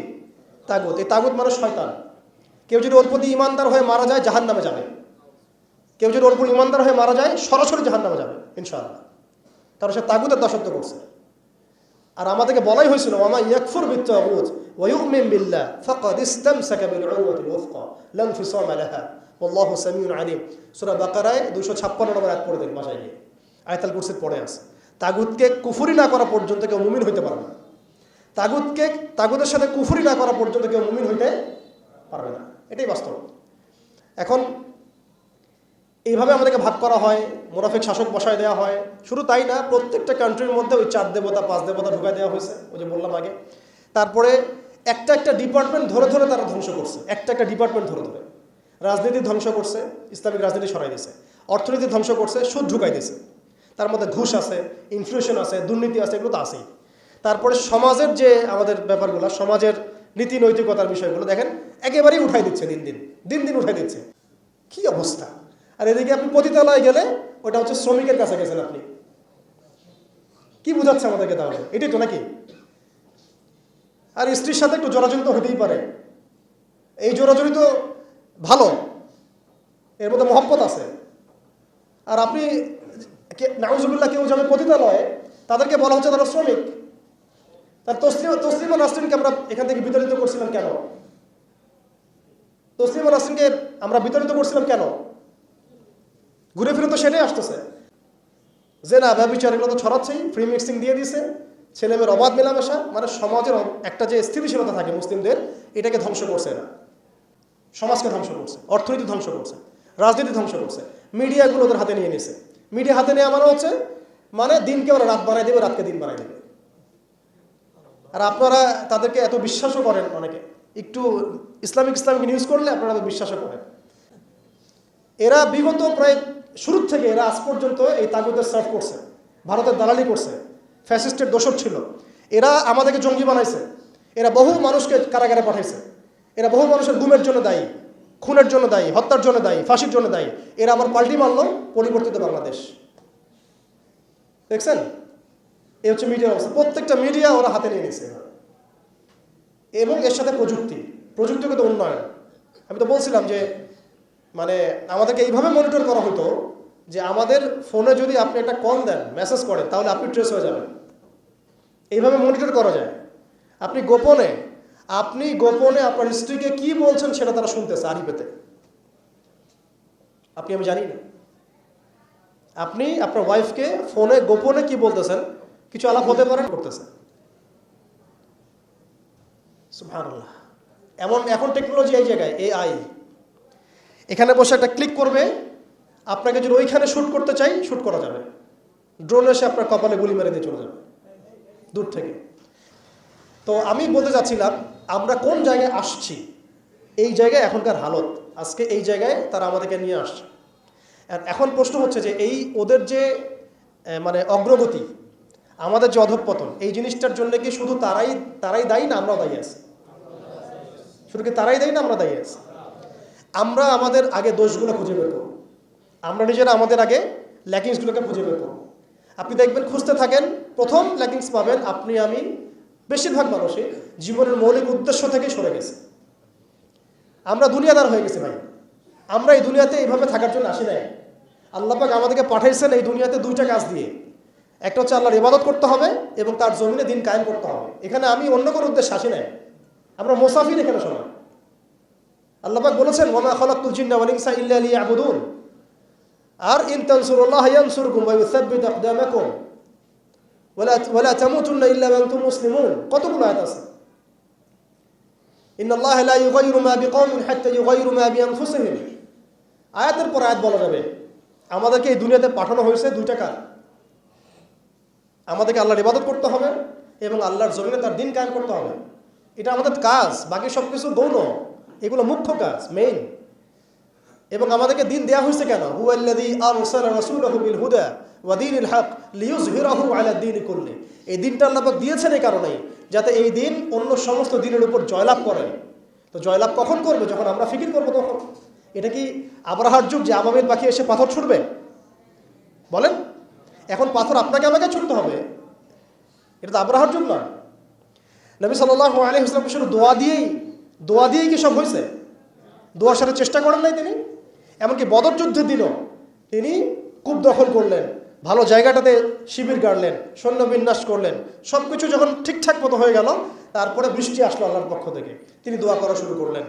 তাগুত। এই তাগুত মানে শয়তান। কেউ যদি ওর প্রতি ইমানদার হয়ে মারা যায়, জাহান্নামে যাবে। কেউ যদি ওর প্রতি ইমানদার হয়ে মারা যায়, সরাসরি জাহান্নামে যাবে ইনশাআল্লাহ। কারণ সে তাগুতের দাসত্ব করছে। আর আমাদেরকে বলাই হয়েছিল, ওয়ামা ইয়াকফুর বিত্তাগুত ওয়া ইউমিন বিল্লাহ ফাকাদ ইসতামসাকা বিল উরওয়াতিল ওয়াসকা লা ইনফিসামা লাহা ওয়াল্লাহু সামিউন আলিম। সূরা বাকারায় 256 নম্বর আয়াত পড়ে দেন বাসায় গিয়ে, আয়াতুল কুরসিতে পড়ে আছে। তাগুতকে কুফরি না করা পর্যন্ত কেউ মুমিন হইতে পারবে না। তাগুতের সাথে কুফরি না করা পর্যন্ত কেউ মুমিন হইতে পারবে না, এটাই বাস্তব। এখন এইভাবে আমাদেরকে ভাগ করা হয়, মোনাফিক শাসক বসায় দেওয়া হয়। শুধু তাই না, প্রত্যেকটা কান্ট্রির মধ্যে ওই 4 দেবতা 5 দেবতা ঢুকাই দেওয়া হয়েছে, ওই যে বললাম আগে। তারপরে একটা একটা ডিপার্টমেন্ট ধরে ধরে তারা ধ্বংস করছে, একটা একটা ডিপার্টমেন্ট ধরে ধরে। রাজনীতি ধ্বংস করছে, ইসলামিক রাজনীতি সরাই দিয়েছে। অর্থনীতি ধ্বংস করছে, সুদ ঢুকাই দিয়েছে। তার মধ্যে ঘুষ আছে, ইনফ্লেশন আছে, দুর্নীতি আছে, এগুলো তো আছেই। তারপরে সমাজের যে আমাদের ব্যাপারগুলো, সমাজের নীতি নৈতিকতার বিষয়গুলো দেখেন একেবারেই উঠাই দিচ্ছে, দিন দিন উঠাই দিচ্ছে। কি অবস্থা! আর এদিকে আপনি পতিতালয়ে গেলে, ওটা হচ্ছে শ্রমিকের কাছে গেছেন আপনি। কি বুঝাচ্ছে আমাদেরকে তাহলে? এটাই তো নাকি? আর স্ত্রীর সাথে একটু জোরাজুরি তো হতেই পারে। এই জোরাজুরি তো ভালো, এর মধ্যে মহব্বত আছে। আর আপনি নাউজুবিল্লাহ কেউ যাবে পতিতালয়ে, তাদেরকে বলা হচ্ছে তারা শ্রমিক। তার তসলিমা নাসরিনকে আমরা এখান থেকে বিতাড়িত করছিলাম কেন? তসলিমা নাসরিনকে আমরা বিতাড়িত করছিলাম কেন? ঘুরে ফিরে তো সেটাই আসতেছে, যে না ব্যভিচার এগুলো তো ছড়াচ্ছেই, ফ্রি মিক্সিং দিয়ে দিছে, ছেলেমেয়ের অবাধ মেলামেশা, মানে সমাজের একটা যে স্থিতিশীলতা থাকে মুসলিমদের, এটাকে ধ্বংস করছে এরা। সমাজকে ধ্বংস করছে, অর্থনীতি ধ্বংস করছে, রাজনীতি ধ্বংস করছে, মিডিয়াগুলো ওদের হাতে নিয়ে নিছে। মিডিয়া হাতে নেওয়া মানে হচ্ছে মানে দিনকে ওরা রাত বানাই দেবে, রাতকে দিন বানাই দেবে। আর আপনারা তাদেরকে এত বিশ্বাসও করেন, অনেকে একটু ইসলামিক নিউজ করলে আপনারা বিশ্বাসও করেন। এরা বিগত প্রায় শুরুর থেকে এরা আজ পর্যন্ত এই তাগুতের সার্ভ করছে, ভারতের দালালি করছে, ফ্যাসিস্টের দোসর ছিল। এরা আমাদেরকে জঙ্গি বানাইছে, এরা বহু মানুষকে কারাগারে পাঠাইছে, এরা বহু মানুষের গুমের জন্য দায়ী, খুনের জন্য দায়ী, হত্যার জন্য দায়ী, ফাঁসির জন্য দায়ী। এরা আবার পাল্টি মারল পরিবর্তিত বাংলাদেশ। দেখছেন, এই হচ্ছে মিডিয়ার অবস্থা। প্রত্যেকটা মিডিয়া ওরা হাতে নিয়ে নিছে, এবং এর সাথে প্রযুক্তিগত উন্নয়ন। আমি তো বলছিলাম যে মানে আমাদেরকে এইভাবে মনিটর করা হতো যে আমাদের ফোনে যদি আপনি একটা কল দেন, মেসেজ করেন, তাহলে আপনি ট্রেস হয়ে যাবেন। এইভাবে মনিটর করা যায়। আপনি গোপনে আপনার স্ত্রীকে কি বলছেন সেটা তারা শুনতেছে আরিফেতে। আমি জানি না। আপনি আপনার ওয়াইফকে ফোনে গোপনে কি বলতেছেন, কিছু আলাপ হতে পারে করতেছে। সুবহানাল্লাহ। এখন টেকনোলজি এই জায়গায়, AI এখানে বসে একটা ক্লিক করবে, আপনাকে যদি ওইখানে শ্যুট করতে চাই শ্যুট করা যাবে। ড্রোন এসে আপনার কপালে গুলি মেরে দিয়ে চলে যাবে দূর থেকে। তো আমি বলতে চাচ্ছিলাম আমরা কোন জায়গায় আসছি, এই জায়গায় এখনকার হালত, আজকে এই জায়গায় তারা আমাদেরকে নিয়ে আসছে। এখন প্রশ্ন হচ্ছে যে এই ওদের যে মানে অগ্রগতি, আমাদের যে অধঃপতন, এই জিনিসটার জন্য কি শুধু তারাই দায়ী না আমরাও দায়ী আছি? শুধু কি তারাই দায়ী না আমরা দায়ী আছি? আমরা আমাদের আগে দোষগুলো খুঁজে বের করব, আমরা নিজেরা আমাদের আগে ল্যাকিংসগুলোকে খুঁজে বের করব। আপনি দেখবেন, খুঁজতে থাকেন, প্রথম ল্যাকিংস পাবেন আপনি, আমি, বেশিরভাগ মানুষই জীবনের মৌলিক উদ্দেশ্য থেকে সরে গেছে। আমরা দুনিয়াদার হয়ে গেছি ভাই। আমরা এই দুনিয়াতে এইভাবে থাকার জন্য আসি নাই। আল্লাহ পাক আমাদেরকে পাঠাইছেন এই দুনিয়াতে দুইটা কাজ দিয়ে। একটা হচ্ছে আল্লাহর ইবাদত করতে হবে এবং তার জমিনে দিন কায়েম করতে হবে। এখানে আমি অন্য কোনো উদ্দেশ্যে আসি নাই, আমরা মুসাফির এখানে সবাই। আল্লাহ পাক বলেছেন ওয়া মা খালাকতুল জিন্না ওয়াল ইনসা ইল্লা লিয়াবুদুন, আর ইন তানসুরুল্লাহ ইয়ানসুরকুম ওয়া ইউসাব্বিত আকদামাকুম ওয়ালা তামুতুন্না ইল্লা ওয়া আনতুম মুসলিমুন। কতগুলো আয়াত আছে। ইন্নাল্লাহা লা ইউগাইয়িরু মা বিকওমিন হাত্তা ইউগাইয়িরু মা বিআনফুসিহিম। আয়াতের পর আয়াত বলা যাবে আমাদেরকে এই দুনিয়াতে পাঠানো হয়েছে দুইটা কাজ। আমাদেরকে আল্লাহর ইবাদত করতে হবে এবং আল্লাহর জমিনে তার দিন কায়েম করতে হবে। এটা আমাদের কাজ, বাকি সব কিছু গৌণ, এগুলো মুখ্য কাজ, মেইন। এবং আমাদেরকে দিন দেওয়া হয়েছে কেন? হুয়াল্লাযী আরসালা রাসূলাহু বিল হুদা ওয়া দীনিল হক লিইয়ুযহিরাহু আলা দ্বীনি কুল্লি। এই দিনটা আল্লাহ পাক দিয়েছেন এই কারণেই যাতে এই দিন অন্য সমস্ত দিনের উপর জয়লাভ করে। তো জয়লাভ কখন করবে? যখন আমরা ফিকির করবো তখন। এটা কি আব্রাহার যুগ যে আবাবিল পাখি এসে পাথর ছুটবে? বলেন, এখন পাথর আপনাকে আমাকে ছুটতে হবে? এটা তো আব্রাহার যুগ না। নবী সাল্লাল্লাহু আলাইহি ওয়াসাল্লাম শুধু দোয়া দিয়েই কি সব হয়েছে? দোয়ার সাথে চেষ্টা করেন নাই তিনি? এমনকি বদর যুদ্ধের দিনও তিনি কূপ দখল করলেন, ভালো জায়গাটাতে শিবির গাড়লেন, সৈন্য বিন্যাস করলেন, সব কিছু যখন ঠিকঠাক মতো হয়ে গেল, তারপরে বৃষ্টি আসলো আল্লাহর পক্ষ থেকে, তিনি দোয়া করা শুরু করলেন।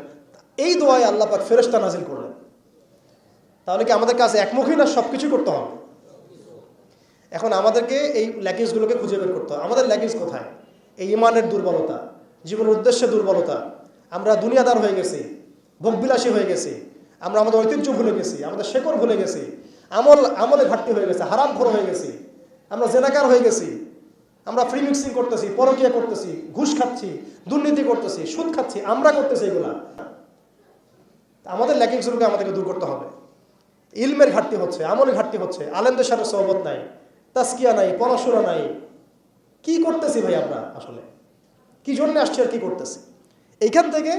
এই দোয়ায় আল্লাহ পাক ফেরেশতা নাজিল করলেন। তাহলে কি আমাদের কাছে একমুখী না সব কিছু করতে হবে? এখন আমাদেরকে এই ল্যাকিংসগুলোকে খুঁজে বের করতে হবে। আমাদের ল্যাকিংস কোথায়? এই ইমানের দুর্বলতা, জীবনের উদ্দেশ্যে দুর্বলতা। আমরা দুনিয়াদার হয়ে গেছি, ভোগবিলাসী হয়ে গেছি, আমরা আমাদের ঐতিহ্য ভুলে গেছি, আমাদের শেকড় ভুলে গেছি, আমলে ঘাটতি হয়ে গেছে, হারামখোর হয়ে গেছি, আমরা জেনাকার হয়ে গেছি, আমরা ফ্রি মিক্সিং করতেছি, পরকীয়া করতেছি, ঘুষ খাচ্ছি, দুর্নীতি করতেছি, সুদ খাচ্ছি, আমরা করতেছি এগুলা। আমাদের ল্যাকিংসগুলোকে আমাদেরকে দূর করতে হবে। ইলমের ঘাটতি হচ্ছে, আমলের ঘাটতি হচ্ছে, আলেমদের সাথে সহবত নাই, তাসকিয়া নাই, পড়াশোনা নাই। কি করতেছি ভাই আমরা? আসলে কি জন্য আসছি আর কি করতেছি? এইখান থেকে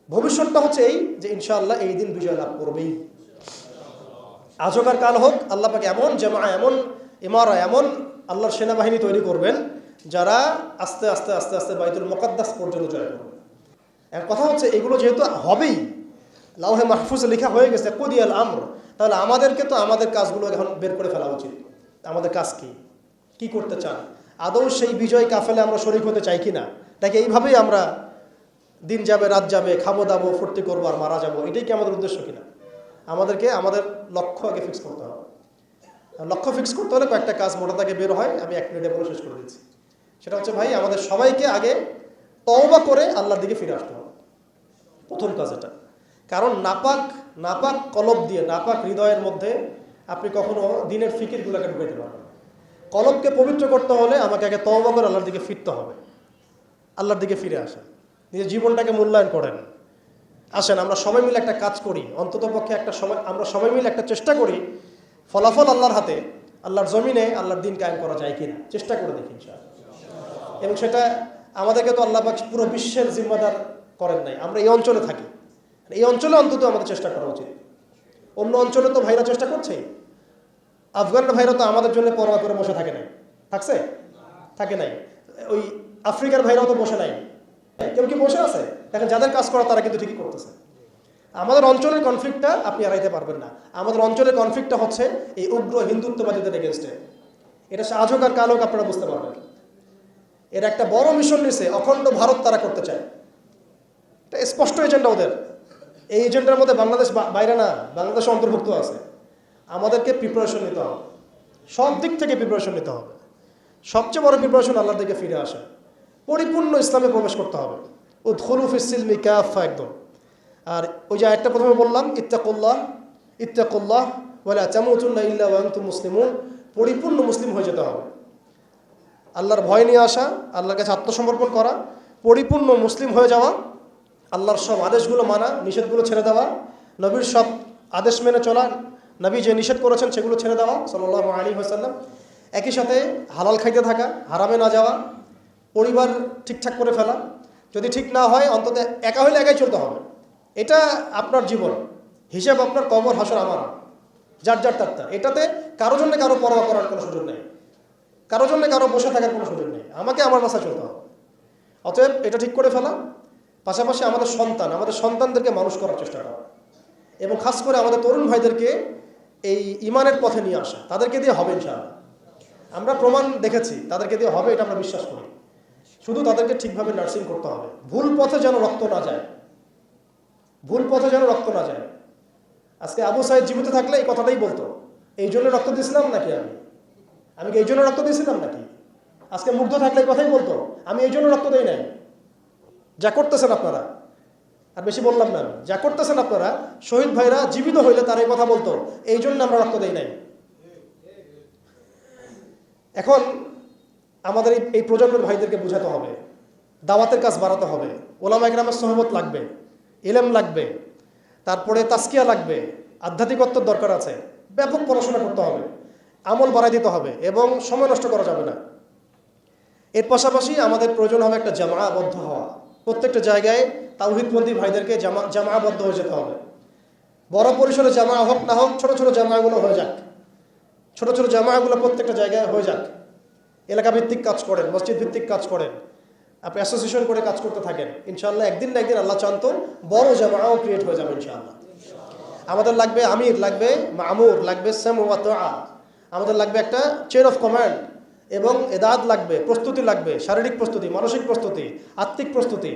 ভবিষ্যৎটা হচ্ছে এই যে ইনশাআল্লাহ এই দিন বিজয় লাভ করবেই। আজ হোক আর কাল হোক, আল্লাহ পাক এমন জামা, এমন ইমারা, এমন আল্লাহর সেনাবাহিনী তৈরি করবেন যারা আস্তে আস্তে আস্তে আস্তে বাইতুল মুকাদ্দাস পর্যন্ত জয় করবে। এক কথা হচ্ছে এগুলো যেহেতু হবেই, লাউহে মাহফুজে লেখা হয়ে গেছে কুদিয়াল আমর, তাহলে আমাদেরকে তো আমাদের কাজগুলো এখন বের করে ফেলা উচিত। আমাদের কাজ কি করতে চান? আদৌ সেই বিজয় কাফেলে আমরা শরীক হতে চাই কিনা? নাকি এইভাবেই আমরা দিন যাবে রাত যাবে, খাবো দাবো ফুর্তি করবো আর মারা যাবো, এটাই কি আমাদের উদ্দেশ্য কিনা? আমাদেরকে আমাদের লক্ষ্য আগে ফিক্স করতে হবে। লক্ষ্য ফিক্স করতে হলে কয়েকটা কাজ মোটা থেকে বের হয়, আমি 1 মিনিটে বলে শেষ করে দিচ্ছি। সেটা হচ্ছে ভাই, আমাদের সবাইকে আগে তওবা করে আল্লাহর দিকে ফিরে আসতে হবে, প্রথম কাজ এটা। কারণ নাপাক কলব দিয়ে, নাপাক হৃদয়ের মধ্যে আপনি কখনো দিনের ফিকিরগুলোকে ঢুকাইতে পারবেন। কলবকে পবিত্র করতে হলে আমাকে আগে তওবা করে আল্লাহর দিকে ফিরতে হবে, আল্লাহর দিকে ফিরে আসেন, নিজের জীবনটাকে মূল্যায়ন করেন। আসেন আমরা সবাই মিলে একটা কাজ করি, অন্ততপক্ষে একটা সময় আমরা সবাই মিলে একটা চেষ্টা করি, ফলাফল আল্লাহর হাতে, আল্লাহর জমিনে আল্লাহর দিন কায়েম করা যায় কিনা চেষ্টা করে দেখি ইনশাআল্লাহ। এবং সেটা আমাদেরকে তো আল্লাহ পাক পুরো বিশ্বের জিম্মাদার করেন নাই, আমরা এই অঞ্চলে থাকি, এই অঞ্চলে অন্তত আমাদের চেষ্টা করা উচিত। অন্য অঞ্চলে তো ভাইরা চেষ্টা করছেই, আফগানের ভাইরা তো আমাদের জন্য পরোয়া করে বসে থাকে নাই, থাকছে? থাকে নাই। ওই আফ্রিকার ভাইরাও তো বসে নাই, কেউ কি বসে আছে? দেখেন যাদের কাজ করা তারা কিন্তু ঠিকই করতেছে। আমাদের অঞ্চলের কনফ্লিক্টটা আপনি এড়াইতে পারবেন না। আমাদের অঞ্চলের কনফ্লিক্টটা হচ্ছে এই উগ্র হিন্দুত্ববাদীদের এগেনস্টে। এটা আজ হোক আর কাল হোক আপনারা বুঝতে পারবেন। এর একটা বড় মিশন নিছে, অখণ্ড ভারত তারা করতে চায়, এটা স্পষ্ট এজেন্ডা ওদের। এই এজেন্ডার মধ্যে বাংলাদেশ বাইরে না, বাংলাদেশ অন্তর্ভুক্ত আছে। আমাদেরকে প্রিপারেশন নিতে হবে, সব দিক থেকে প্রিপারেশন নিতে হবে। সবচেয়ে বড় প্রিপারেশন আল্লাহর দিকে ফিরে আসা, পরিপূর্ণ ইসলামে প্রবেশ করতে হবে। উদখুলু ফিস-সিলমি কাফা, একদম। আর ওই যে একটা প্রথমে বললাম, ইত্তাকুল্লাহ ওয়ালা তামুতুন্না ইল্লা ওয়া আনতুম মুসলিমুন, পরিপূর্ণ মুসলিম হয়ে যেতে হবে। আল্লাহর ভয় নিয়ে আসা, আল্লাহর কাছে আত্মসমর্পণ করা, পরিপূর্ণ মুসলিম হয়ে যাওয়া, আল্লাহর সব আদেশগুলো মানা, নিষেধগুলো ছেড়ে দেওয়া, নবীর সব আদেশ মেনে চলা, নবী যে নিষেধ করেছেন সেগুলো ছেড়ে দেওয়া সাল্লাল্লাহু আলাইহি ওয়াসাল্লাম। একই সাথে হালাল খাইতে থাকা, হারামে না যাওয়া, পরিবার ঠিকঠাক করে ফেলা, যদি ঠিক না হয় অন্তত একা হইলে একাই চলতে হবে। এটা আপনার জীবন, হিসাব আপনার, কবর হাসর আমার, যার যার তার। এটাতে কারো জন্য কারো পরোয়া করার কোনো সুযোগ নেই, কারো জন্য কারো বসে থাকার কোনো সুযোগ নেই, আমাকে আমার বাসায় চলতে হবে। অতএব এটা ঠিক করে ফেলা, পাশাপাশি আমাদের সন্তানদেরকে মানুষ করার চেষ্টা করা, এবং খাস করে আমাদের তরুণ ভাইদেরকে এই ইমানের পথে নিয়ে আসা। তাদেরকে দিয়ে হবে ইনশাআল্লাহ, আমরা প্রমাণ দেখেছি তাদেরকে দিয়ে হবে, এটা আমরা বিশ্বাস করি। শুধু তাদেরকে ঠিকভাবে নার্সিং করতে হবে, ভুল পথে যেন রক্ত না যায়, ভুল পথে যেন রক্ত না যায়। আজকে আবু সাইদ জীবিত থাকলে এই কথাটাই বলতো, এই জন্য রক্ত দিয়েছিলাম নাকি, আমি কি এই জন্য রক্ত দিয়েছিলাম নাকি? আজকে মুগ্ধ থাকলে এই কথাই বলতো, আমি এই জন্য রক্ত দেই নাই। যা করতেছেন আপনারা, আর বেশি বললাম না, যা করতেছেন আপনারা, শহীদ ভাইরা জীবিত হইলে তার এই কথা বলতো, এই জন্য আমরা রক্ত দেই নাই। এখন আমাদের এই প্রজন্মের ভাইদেরকে বোঝাতে হবে, দাওয়াতের কাজ বাড়াতে হবে, ওলামা ইকরামের সহবত লাগবে, ইলম লাগবে, তারপরে তাসকিয়া লাগবে, আধ্যাত্মিকত্বের দরকার আছে, ব্যাপক পড়াশোনা করতে হবে, আমল বাড়াই দিতে হবে, এবং সময় নষ্ট করা যাবে না। এর পাশাপাশি আমাদের প্রয়োজন হবে একটা জামাআবদ্ধ হওয়া, প্রত্যেকটা জায়গায় তাওহীদপন্থী ভাইদেরকে জামাআবদ্ধ হয়ে যেতে হবে। বড় পরিসরে জামা হোক না হোক, ছোট ছোট জামাগুলো হয়ে যাক, ছোট ছোট জামাগুলো প্রত্যেকটা জায়গায় হয়ে যাক। এলাকা ভিত্তিক কাজ করেন, মসজিদ ভিত্তিক কাজ করেন, আপনি অ্যাসোসিয়েশন করে কাজ করতে থাকেন, ইনশাআল্লাহ একদিন না একদিন আল্লাহ চান তো বড় জামাও ক্রিয়েট হয়ে যাবে ইনশাআল্লাহ। আমাদের লাগবে আমির, লাগবে মামুর, লাগবে সামউ ওয়া তাআ, আমাদের লাগবে একটা চেইন অফ কমান্ড, এবং এদাদ লাগবে, প্রস্তুতি লাগবে, শারীরিক প্রস্তুতি, মানসিক প্রস্তুতি, আত্মিক প্রস্তুতি।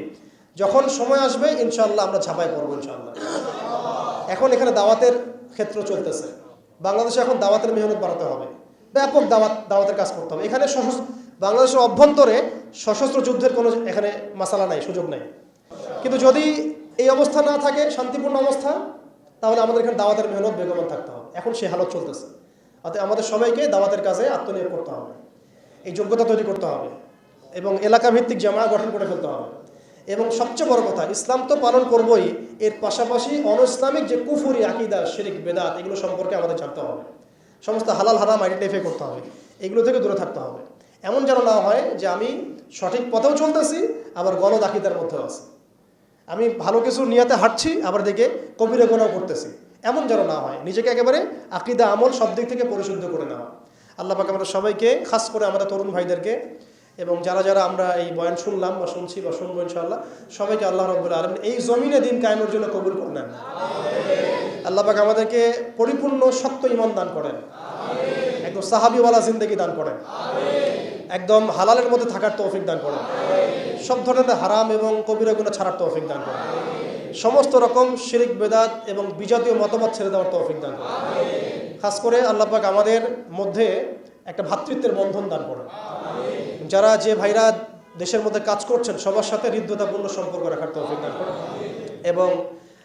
যখন সময় আসবে ইনশাআল্লাহ আমরা ঝাঁপাই পড়বো ইনশাআল্লাহ। এখন এখানে দাওয়াতের ক্ষেত্র চলতেছে, বাংলাদেশে এখন দাওয়াতের মেহনত বাড়াতে হবে, ব্যাপক দাওয়াতের কাজ করতে হবে। এখানে বাংলাদেশের অভ্যন্তরে সশস্ত্র যুদ্ধের কোনো এখানে মাসালা নাই, সুযোগ নাই। কিন্তু যদি এই অবস্থা না থাকে, শান্তিপূর্ণ অবস্থা, তাহলে আমাদের এখানে দাওয়াতের মেহনত বেগমান থাকতে হবে। এখন সে হালত চলতেছে, অর্থাৎ আমাদের সবাইকে দাওয়াতের কাজে আত্মনিয়োগ করতে হবে, এই যোগ্যতা তৈরি করতে হবে, এবং এলাকা ভিত্তিক জামা গঠন করে ফেলতে হবে। এবং সবচেয়ে বড় কথা, ইসলাম তো পালন করবই, এর পাশাপাশি অনইসলামিক যে কুফরি আকিদা, শিরক, বেদাত, এগুলো সম্পর্কে আমাদের জানতে হবে। সমস্ত হালাল হারাম আইডেন্টিফাই করতে হবে, এগুলো থেকে দূরে থাকতে হবে। এমন যেন না হয় যে আমি সঠিক পথেও চলতেছি, আবার গলদ আকিদার মধ্যেও আছি, আমি ভালো কিছু নিয়াতে হাঁটছি, আবার দেখে কবিরা গুনাহ করতেছি, এমন যেন না হয়। নিজেকে একেবারে আকিদা আমল সব দিক থেকে পরিশুদ্ধ করে নেওয়া। আল্লাহ পাক আমাদের সবাইকে, খাস করে আমাদের তরুণ ভাইদেরকে, এবং যারা যারা আমরা এই বয়ান শুনলাম বা শুনছি বা শুনবো ইনশাআল্লাহ, সবাইকে আল্লাহ রাব্বুল আলামিন এই জমিনে দিন কায়েমের জন্য কবুল করে নেন। আল্লাহ পাক আমাদেরকে পরিপূর্ণ শক্ত ঈমান দান করেন, একদম সাহাবীওয়ালা জিন্দেগি দান করেন। একদম হালালের মধ্যে থাকার তৌফিক দান করুন। সব ধরনের হারাম এবং কবিরা গুনাহ ছাড়ার তৌফিক দান করুন। সমস্ত রকম শিরিক বেদাত এবং বিজাতীয় মতবাদ ছেড়ে দেওয়ার তৌফিক দান করুন। খাস করে আল্লাহ পাক আমাদের মধ্যে একটা ভ্রাতৃত্বের বন্ধন দান করুন। যারা যে ভাইরা দেশের মধ্যে কাজ করছেন সবার সাথে হৃদ্যতাপূর্ণ সম্পর্ক রাখার তৌফিক দান করুন এবং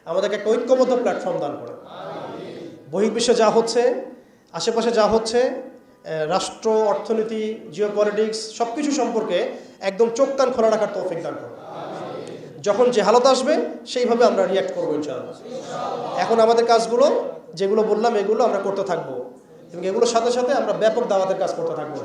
আমাদেরকে একটা ঐক্যবদ্ধ প্ল্যাটফর্ম দান করুন। বহির্বিশ্বে যা হচ্ছে, আশেপাশে যা হচ্ছে, রাষ্ট্র, অর্থনীতি, জিও পলিটিক্স সব কিছু সম্পর্কে একদম চোখ কান খোলা রাখার তৌফিক দান করুন। যখন যে হালত আসবে সেইভাবে আমরা রিয়াক্ট করবো ইনশাআল্লাহ। এখন আমাদের কাজগুলো যেগুলো বললাম এগুলো আমরা করতে থাকবো এবং এগুলোর সাথে সাথে আমরা ব্যাপক দাওয়াতের কাজ করতে থাকবো।